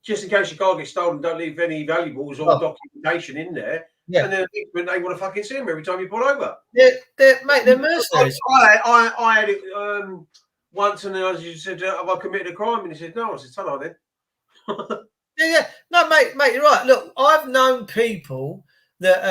just in case your car gets stolen, don't leave any valuables or documentation in there. Yeah. And then they want to fucking see them every time you pull over. They're mercenaries. I had it once, and I just said, have I committed a crime? And he said, no. I said, hello then. Yeah. No, mate, you're right. Look, I've known people that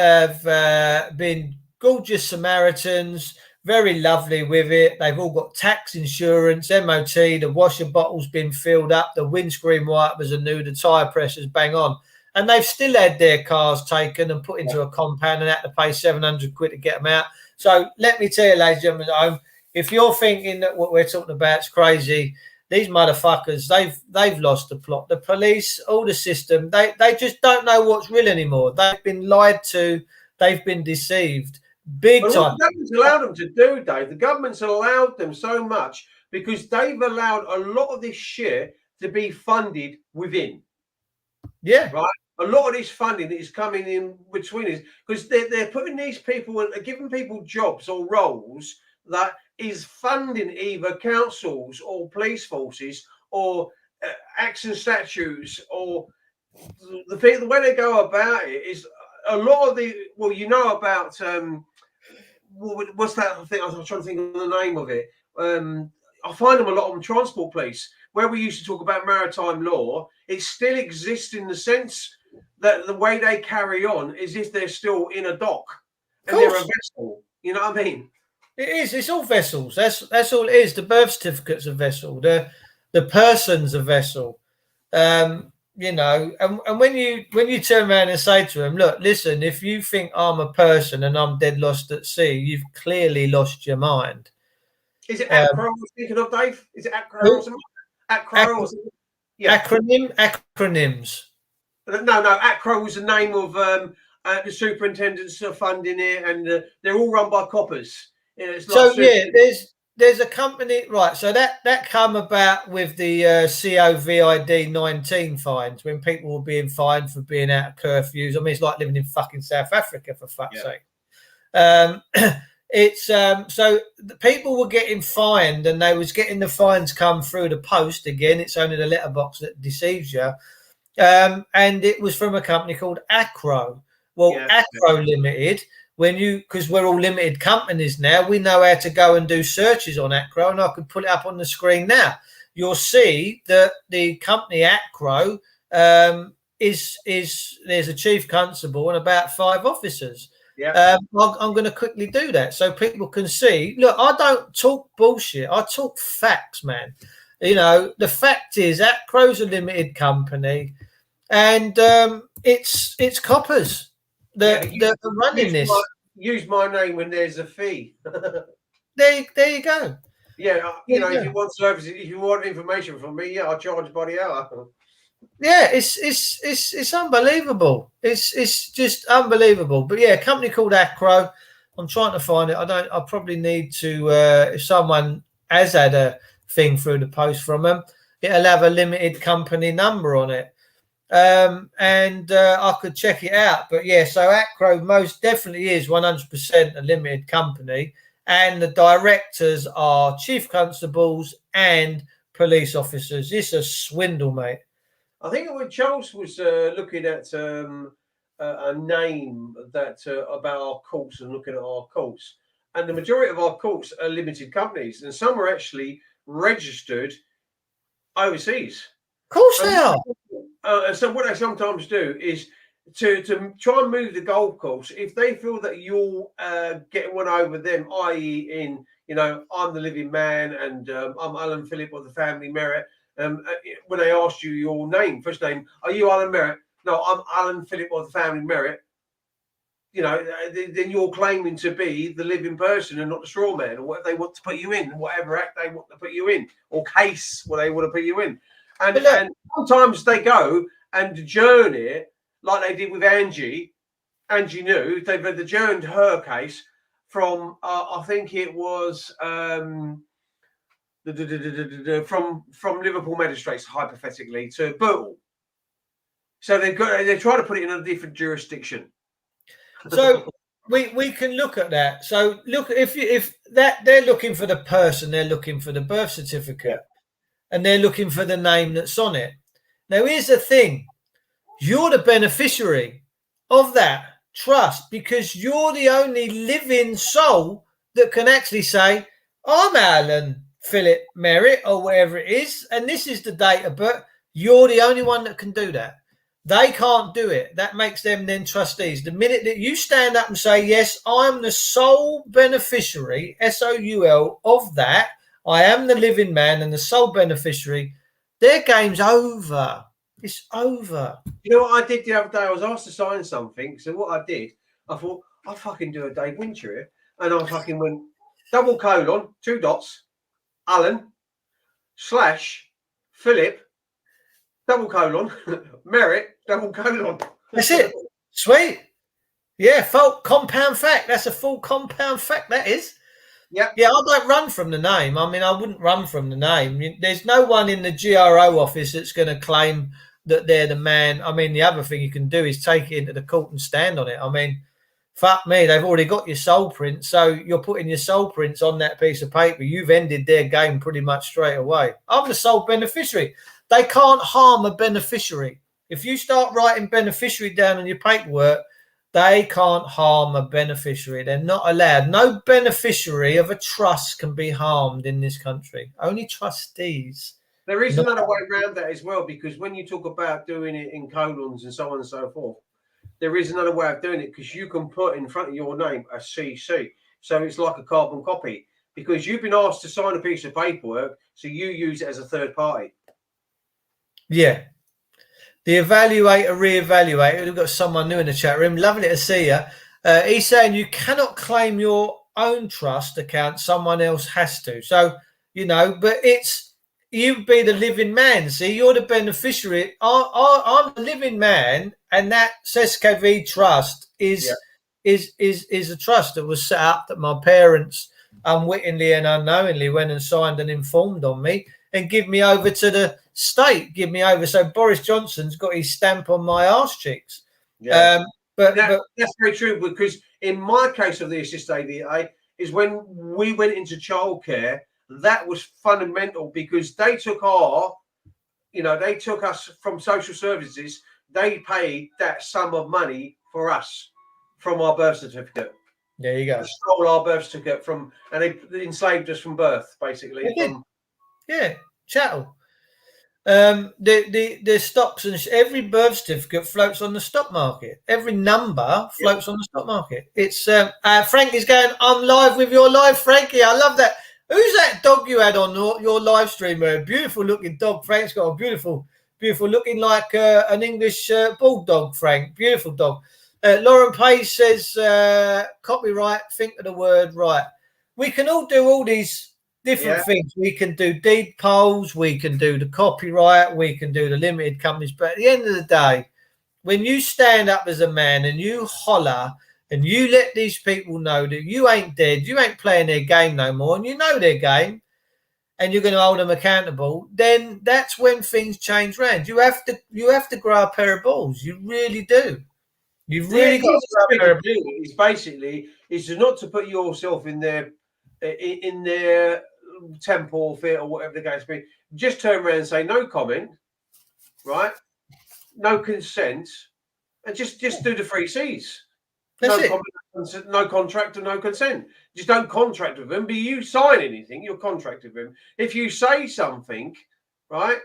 have been gorgeous Samaritans, very lovely with it. They've all got tax, insurance, MOT, the washer bottle's been filled up, the windscreen wipers are new, the tyre pressures bang on. And they've still had their cars taken and put into a compound and had to pay 700 quid to get them out. So let me tell you, ladies and gentlemen at home, if you're thinking that what we're talking about is crazy, these motherfuckers, they've lost the plot. The police, all the system, they just don't know what's real anymore. They've been lied to. They've been deceived. Big time. The government's allowed them to do, Dave. The government's allowed them so much because they've allowed a lot of this shit to be funded within. Yeah. Right? A lot of this funding that is coming in between us because they're putting these people and giving people jobs or roles that is funding either councils or police forces or acts and statutes, or the way they go about it is a lot of the, well, you know about what's that thing? I'm trying to think of the name of it. I find them a lot on Transport Police, where we used to talk about maritime law. It still exists in the sense that the way they carry on is if they're still in a dock and they're a vessel. You know what I mean? It is. It's all vessels. That's all it is. The birth certificate's a vessel. The person's a vessel. You know, and when you turn around and say to them, look, listen, if you think I'm a person and I'm dead lost at sea, you've clearly lost your mind. Is it ACRO I was thinking of, Dave? Is it ACRO or something? ACRO or something? Yeah. Acronyms. No, ACRO was the name of the superintendents are funding it, and they're all run by coppers. There's a company, right? So that come about with the COVID 19 fines, when people were being fined for being out of curfews. I mean, it's like living in fucking South Africa, for fuck's sake. It's so the people were getting fined, and they was getting the fines come through the post. Again, it's only the letterbox that deceives you. And it was from a company called ACRO. Well, ACRO Limited. Because we're all limited companies now, we know how to go and do searches on ACRO, and I could put it up on the screen now. You'll see that the company ACRO is there's a chief constable and about 5 officers. Yeah. I'm going to quickly do that so people can see. Look, I don't talk bullshit. I talk facts, man. You know, the fact is ACRO's a limited company, and it's coppers. They're running this. Use my name when there's a fee. There you go. Yeah, if you want services, if you want information from me, I charge by the hour. Yeah, it's unbelievable. It's just unbelievable. But yeah, a company called ACRO. I'm trying to find it. I probably need to. If someone has had a thing through the post from them, it'll have a limited company number on it. And I could check it out. But yeah, so ACRO most definitely is 100% a limited company, and the directors are chief constables and police officers. It's a swindle, mate. I think when Charles was looking at a name that about our courts and looking at our courts, and the majority of our courts are limited companies, and some are actually registered overseas. Of course they are. So what they sometimes do is to try and move the goalposts. If they feel that you're getting one over them, i.e., I'm the living man and I'm Alan Phillip of the Family Merit. When they asked you your name, first name, are you Alan Merritt? No, I'm Alan Phillip of the Family Merit. Then you're claiming to be the living person and not the straw man, or what they want to put you in, whatever act they want to put you in, or case what they want to put you in. And sometimes they go and adjourn it, like they did with Angie. Angie knew they've adjourned her case from I think it was from Liverpool magistrates, hypothetically, to Bootle. So they're trying to put it in a different jurisdiction. So we can look at that. So look, if that they're looking for the person, they're looking for the birth certificate. And they're looking for the name that's on it. Now, here's the thing. You're the beneficiary of that trust, because you're the only living soul that can actually say, I'm Alan Phillip Merritt, or whatever it is, and this is the date of birth. You're the only one that can do that. They can't do it. That makes them then trustees. The minute that you stand up and say, yes, I'm the sole beneficiary, SOUL, of that, I am the living man and the sole beneficiary, their game's over. It's over. You know what I did the other day? I was asked to sign something. So what I did, I thought, I'll fucking do a Dave Wincher here. And I fucking went, double colon, 2 dots, Alan, / Philip, double colon, Merritt, double colon. That's it. Sweet. Yeah, full compound fact. That's a full compound fact, that is. Yeah, I don't run from the name. I mean, I wouldn't run from the name. There's no one in the GRO office that's going to claim that they're the man. I mean, the other thing you can do is take it into the court and stand on it. I mean, fuck me, they've already got your soul print, so you're putting your soul prints on that piece of paper. You've ended their game pretty much straight away. I'm the sole beneficiary. They can't harm a beneficiary. If you start writing beneficiary down on your paperwork, They can't harm a beneficiary. They're not allowed. No beneficiary of a trust can be harmed in this country. Only trustees. There is another way around that as well, because when you talk about doing it in colons and so on and so forth, there is another way of doing it, because you can put in front of your name a CC. So it's like a carbon copy, because you've been asked to sign a piece of paperwork, so you use it as a third party. Yeah. The evaluator, re-evaluator. We've got someone new in the chat room. Lovely to see you. He's saying you cannot claim your own trust account. Someone else has to. So, but it's you be the living man. See, you're the beneficiary. I'm the living man, and that SKV trust is a trust that was set up that my parents unwittingly and unknowingly went and signed and informed on me and give me over to the state, give me over. So Boris Johnson's got his stamp on my arse cheeks. Yeah. But that's very true, because in my case of the assist ADA is when we went into childcare, that was fundamental, because they took they took us from social services. They paid that sum of money for us from our birth certificate. There you go. They stole our birth certificate and they enslaved us from birth, basically. Yeah, chattel. The stocks and every birth certificate floats on the stock market. Every number floats on the stock market. It's Frank is going, I'm live with your live, Frankie. I love that. Who's that dog you had on your live stream? A beautiful looking dog. Frank's got a beautiful looking like an English bulldog, Frank. Beautiful dog. Lauren Page says, copyright, think of the word right. We can all do all these different things. We can do deed polls, we can do the copyright, we can do the limited companies. But at the end of the day, when you stand up as a man and you holler and you let these people know that you ain't dead, you ain't playing their game no more, and you know their game, and you're going to hold them accountable, then that's when things change round. You have to grow a pair of balls. You really do. You've really got to grow a pair of balls. Is not to put yourself in their temple fit or whatever the case may be. Just turn around and say no comment, right? No consent, and just do the 3 C's. That's No contract and no consent. Just don't contract with them. But you sign anything, you're contracted with them. If you say something, right,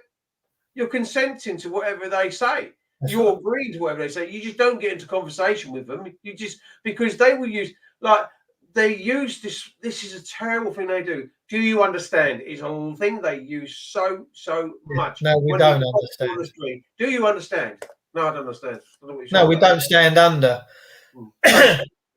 you're consenting to whatever they say. You're agreeing to whatever they say. You just don't get into conversation with them. You just, because they will use, they use this. This is a terrible thing they do. Do you understand? It's a thing they use so much. No, we don't understand. Do you understand? No, I don't understand. No, we don't stand under.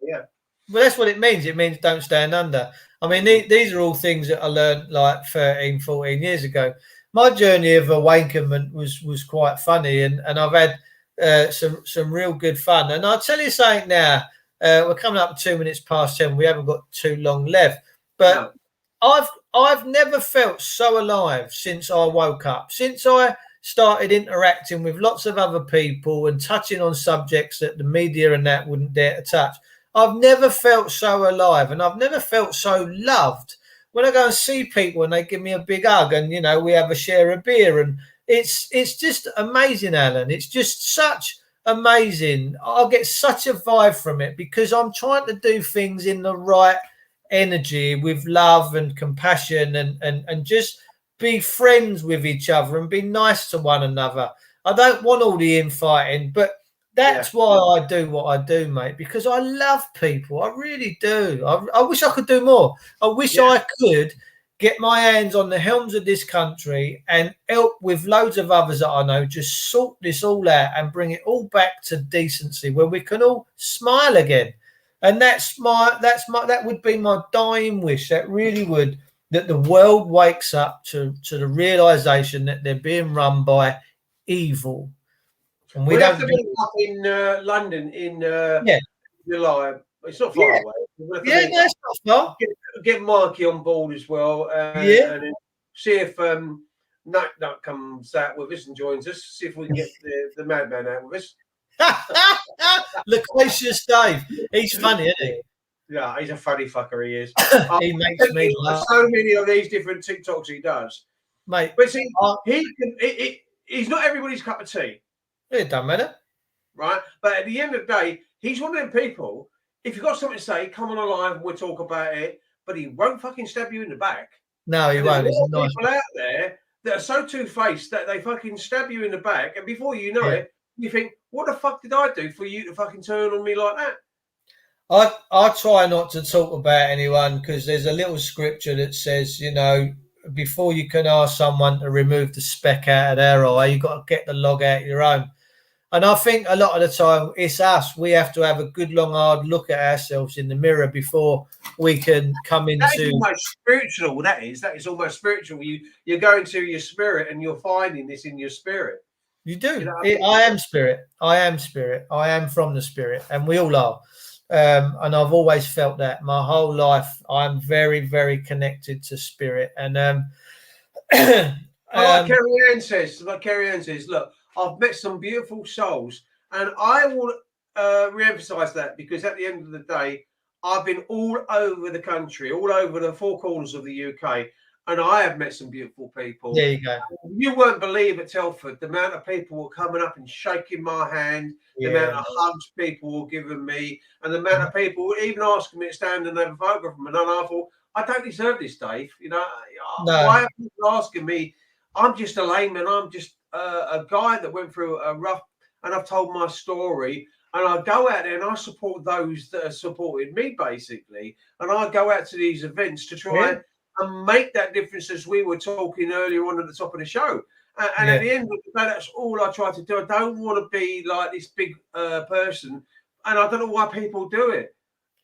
Yeah. Well, that's what it means. It means don't stand under. I mean, these are all things that I learned like 13, 14 years ago. My journey of awakenment was quite funny, and I've had some real good fun. And I'll tell you something now. We're coming up 2 minutes past 10. We haven't got too long left, but no. I've never felt so alive since I woke up. Since I started interacting with lots of other people and touching on subjects that the media and that wouldn't dare to touch. I've never felt so alive, and I've never felt so loved. When I go and see people and they give me a big hug and, we have a share of beer, and it's just amazing, Alan. It's just such amazing. I'll get such a vibe from it because I'm trying to do things in the right energy with love and compassion and just be friends with each other and be nice to one another. I don't want all the infighting, but that's why I do what I do, mate, because I love people. I really do. I wish I could do more. I wish I could get my hands on the helms of this country and help with loads of others that I know, just sort this all out and bring it all back to decency where we can all smile again. And that would be my dying wish. That really would, that the world wakes up to the realization that they're being run by evil. And we have to be up in London in July. It's not far away. That's not far. Get Mikey on board as well. And then see if Nut comes out with us and joins us. See if we can get the madman out with us. Loquacious Dave. He's funny, isn't he? Yeah, he's a funny fucker. He is. He makes me laugh. So many of these different TikToks he does, mate. But see, he's not everybody's cup of tea. It doesn't matter, right? But at the end of the day, He's one of them people. If you've got something to say, come on alive and we'll talk about it. But he won't fucking stab you in the back. No, he and there's won't. a He's lot a of nice. people out there that are so two-faced that they fucking stab you in the back, and before you know it, you think, "What the fuck did I do for you to fucking turn on me like that?" I try not to talk about anyone because there's a little scripture that says, you know, before you can ask someone to remove the speck out of their eye, you've got to get the log out of your own. And I think a lot of the time it's us. We have to have a good, long, hard look at ourselves in the mirror before we can come into. That is almost spiritual. That is almost spiritual. You're going to your spirit and you're finding this in your spirit. You do. You know what I mean? I am spirit. I am spirit. I am from the spirit, and we all are. And I've always felt that my whole life. I'm very, very connected to spirit. And like Carrie Ann says, look, I've met some beautiful souls, and I will re-emphasize that, because at the end of the day, I've been all over the country, all over the four corners of the UK, and I have met some beautiful people. There you go. You won't believe at Telford the amount of people were coming up and shaking my hand, the amount of hugs people were giving me, and the amount of people were even asking me to stand and have a photograph of them. And I thought, I don't deserve this, Dave. You know, why are people asking me? I'm just a layman. I'm just a guy that went through a rough, and I've told my story. And I go out there and I support those that have supported me, basically. And I go out to these events to try and make that difference, as we were talking earlier on at the top of the show. And at the end of the day, that's all I try to do. I don't want to be like this big person. And I don't know why people do it.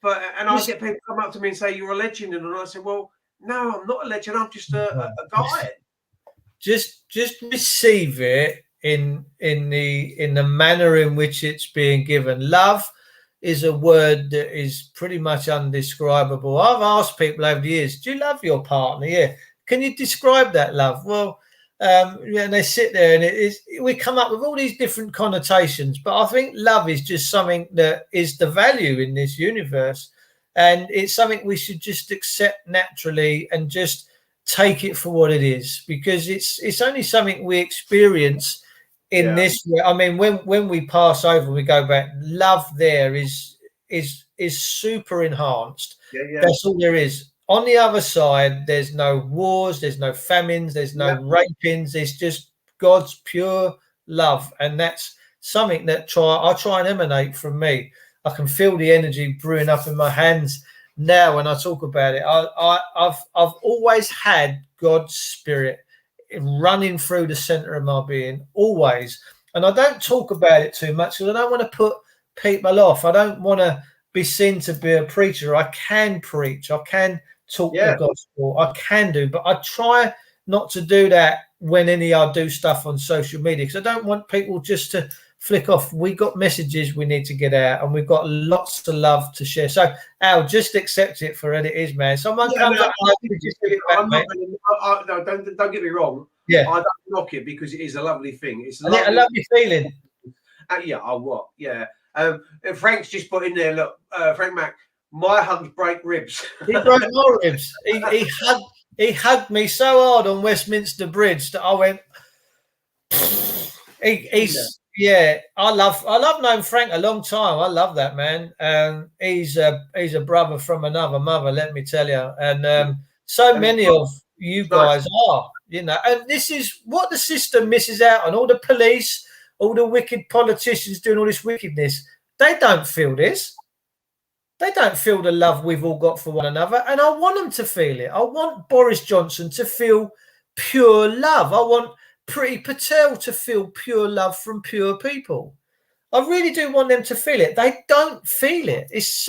And I get people come up to me and say, "You're a legend." And I say, "Well, no, I'm not a legend. I'm just a guy." Just receive it in the manner in which it's being given. Love is a word that is pretty much undescribable. I've asked people over the years, do you love your partner? Yeah. Can you describe that love? Well, and they sit there and we come up with all these different connotations, but I think love is just something that is the value in this universe, and it's something we should just accept naturally and just take it for what it is, because it's only something we experience in this way. I mean, when we pass over, we go back, love there is super enhanced. That's all there is. On the other side, there's no wars, there's no famines, there's no rapings. It's just God's pure love, and that's something that I try and emanate from me. I can feel the energy brewing up in my hands now when I talk about it. I've always had God's spirit running through the center of my being, always. And I don't talk about it too much because I don't want to put people off. I don't want to be seen to be a preacher. I can preach. I can talk the gospel. I can do, but I try not to do that when I do stuff on social media, because I don't want people just to flick off. We got messages we need to get out, and we've got lots of love to share. So Al, just accept it for what it is, man. Someone comes up, just give it back, mate. No, don't get me wrong. Yeah, I don't knock it, because it is a lovely thing. It's a lovely feeling. Frank's just put in there. Look, Frank Mac, my hugs break ribs. He broke my ribs. He hugged me so hard on Westminster Bridge that I went. I've known Frank a long time. I love that man. He's a brother from another mother, let me tell you. And so many of you guys are, you know. And this is what the system misses out on. All the police, all the wicked politicians doing all this wickedness. They don't feel this. They don't feel the love we've all got for one another. And I want them to feel it. I want Boris Johnson to feel pure love. I want Priti Patel to feel pure love from pure people. I really do want them to feel it. They don't feel it. It's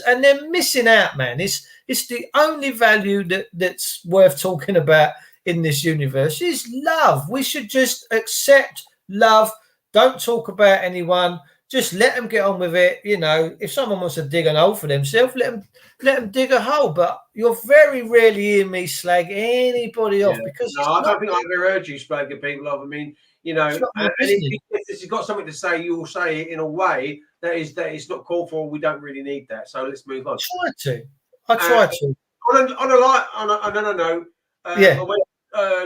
and they're missing out, man. It's the only value that's worth talking about in this universe is love. We should just accept love. Don't talk about anyone. Just let them get on with it. You know, if someone wants to dig an hole for themselves, let them dig a hole. But you'll very rarely hear me slag anybody off, because I don't think I've ever heard you slagging people off. I mean, you know, and if you've got something to say, you will say it in a way that is not called for. We don't really need that. So let's move on. I try to. On another note, I went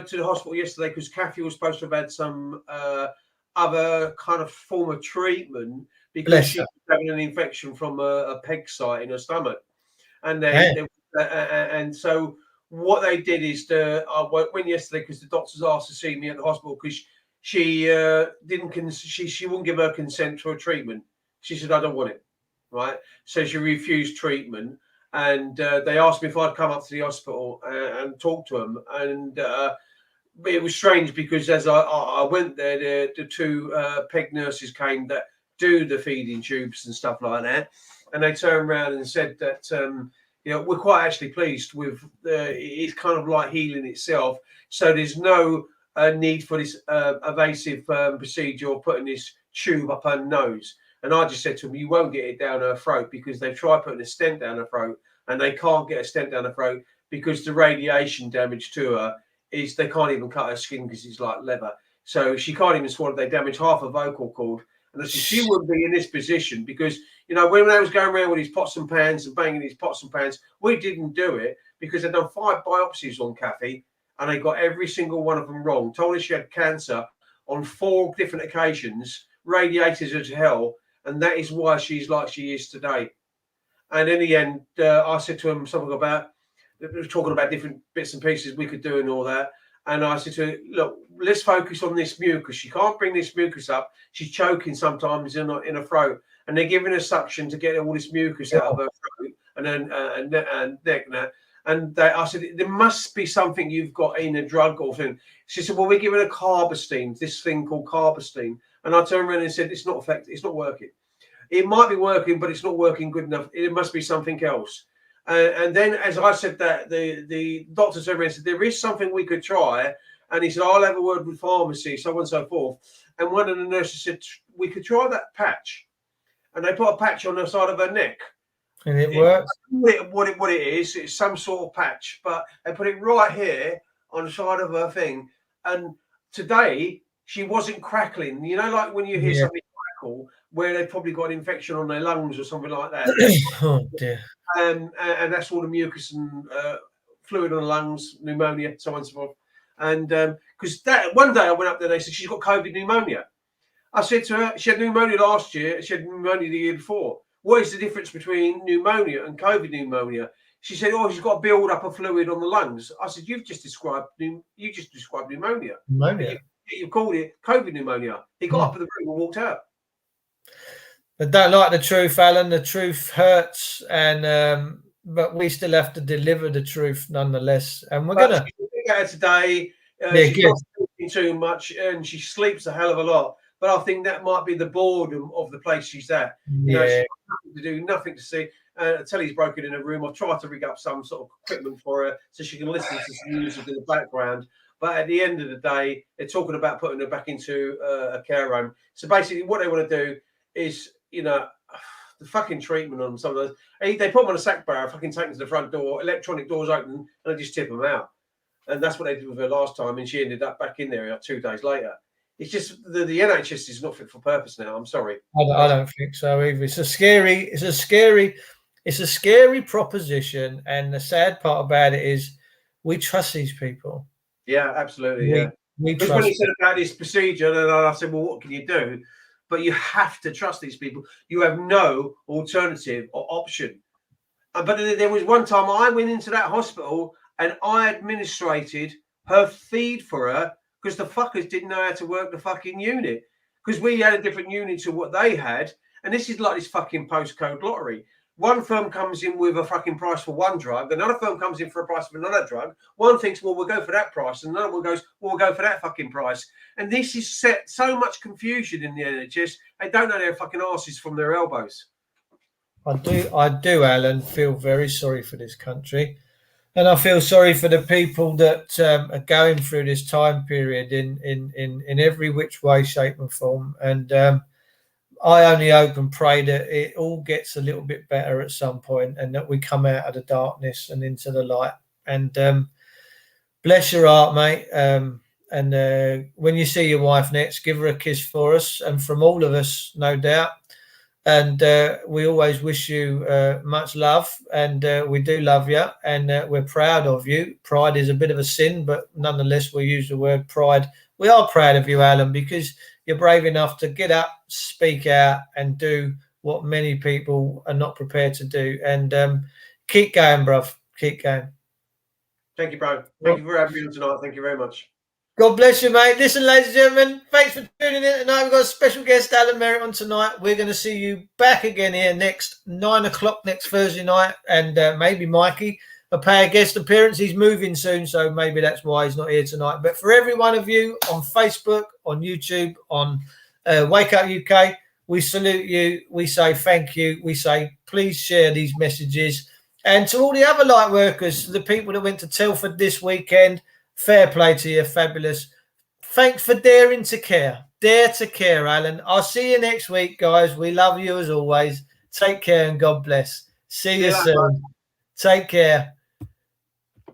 to the hospital yesterday because Kathy was supposed to have had some other kind of form of treatment because she was having an infection from a peg site in her stomach, and and so what they did is I went yesterday because the doctors asked to see me at the hospital because she she wouldn't give her consent to a treatment. She said, I don't want it, right? So she refused treatment, and they asked me if I'd come up to the hospital and talk to them, and it was strange because as I went there, the two peg nurses came that do the feeding tubes and stuff like that, and they turned around and said that we're quite actually pleased with it's kind of like healing itself, so there's no need for this evasive procedure of putting this tube up her nose. And I just said to them, you won't get it down her throat because they've tried putting a stent down her throat and they can't get a stent down her throat because the radiation damage to her is they can't even cut her skin because it's like leather. So she can't even swallow. They damage half her vocal cord. And I said, she wouldn't be in this position because, when I was going around with these pots and pans and banging these pots and pans, we didn't do it because they'd done 5 biopsies on Kathy and they got every single one of them wrong. Told her she had cancer on 4 different occasions, radiated her to hell. And that is why she's like she is today. And in the end, I said to him something about talking about different bits and pieces we could do and all that. And I said to her, look, let's focus on this mucus. She can't bring this mucus up. She's choking sometimes in her throat. And they're giving her suction to get all this mucus out of her throat and then and neck and that. And I said, there must be something you've got in a drug or thing. She said, well, we're giving her carbastine, this thing called carbastine. And I turned around and said, it's not effective. It's not working. It might be working, but it's not working good enough. It must be something else. And then, as I said that, the doctor turned around and said, there is something we could try. And he said, I'll have a word with pharmacy, so on and so forth. And one of the nurses said, we could try that patch. And they put a patch on the side of her neck. And it works? What it is, it's some sort of patch. But they put it right here on the side of her thing. And today, she wasn't crackling. Like when you hear something crackle, where they've probably got an infection on their lungs or something like that. Oh, dear. And that's all the mucus and fluid on the lungs, pneumonia, so on and so forth. And because that one day I went up there, they said she's got COVID pneumonia. I said to her, she had pneumonia last year, she had pneumonia the year before. What is the difference between pneumonia and COVID pneumonia? She said, she's got a build up of fluid on the lungs. I said, you've just described pneumonia. Pneumonia. You called it COVID pneumonia. He got up in the room and walked out. I don't like the truth, Alan. The truth hurts, and but we still have to deliver the truth nonetheless. And we're gonna get her today. She's not sleeping too much, and she sleeps a hell of a lot. But I think that might be the boredom of the place she's at. She's got nothing to do, nothing to see. The telly's broken in her room. I've tried to rig up some sort of equipment for her so she can listen to some music in the background. But at the end of the day, they're talking about putting her back into a care home. So basically, what they want to do is, the fucking treatment on some of those. They put them on a sack barrow, fucking take them to the front door, electronic doors open, and they just tip them out. And that's what they did with her last time, and she ended up back in there 2 days later. It's just the NHS is not fit for purpose now. I'm sorry. I don't think so either. It's a scary proposition, and the sad part about it is we trust these people. Yeah, absolutely. Because when he said about this procedure, and I said, well, what can you do? But you have to trust these people. You have no alternative or option. But there was one time I went into that hospital and I administrated her feed for her because the fuckers didn't know how to work the fucking unit. Because we had a different unit to what they had. And this is like this fucking postcode lottery. One firm comes in with a fucking price for one drug. Another firm comes in for a price for another drug. One thinks, well, we'll go for that price. And another one goes, well, we'll go for that fucking price. And this is set so much confusion in the NHS. They don't know their fucking asses from their elbows. I do, Alan, feel very sorry for this country. And I feel sorry for the people that are going through this time period in every which way, shape and form. And I only hope and pray that it all gets a little bit better at some point and that we come out of the darkness and into the light. And bless your heart, mate. And when you see your wife next, give her a kiss for us and from all of us, no doubt. And we always wish you much love, and we do love you, and we're proud of you. Pride is a bit of a sin, but nonetheless, we use the word pride. We are proud of you, Alan, because you're brave enough to get up, speak out, and do what many people are not prepared to do. And keep going, bruv. Keep going. Thank you, bro. Thank you for having me on tonight. Thank you very much. God bless you, mate. Listen, ladies and gentlemen, thanks for tuning in tonight. We've got a special guest, Alan Merritt, on tonight. We're going to see you back again here next 9 o'clock next Thursday night. And maybe Mikey will pay a guest appearance. He's moving soon, so maybe that's why he's not here tonight. But for every one of you on Facebook, on YouTube, on Wake Up UK, we salute you. We say thank you. We say please share these messages. And to all the other light workers, the people that went to Telford this weekend, fair play to you, fabulous. Thanks for daring to care. Dare to care, Alan. I'll see you next week, guys. We love you as always. Take care and God bless. See you soon. Take care.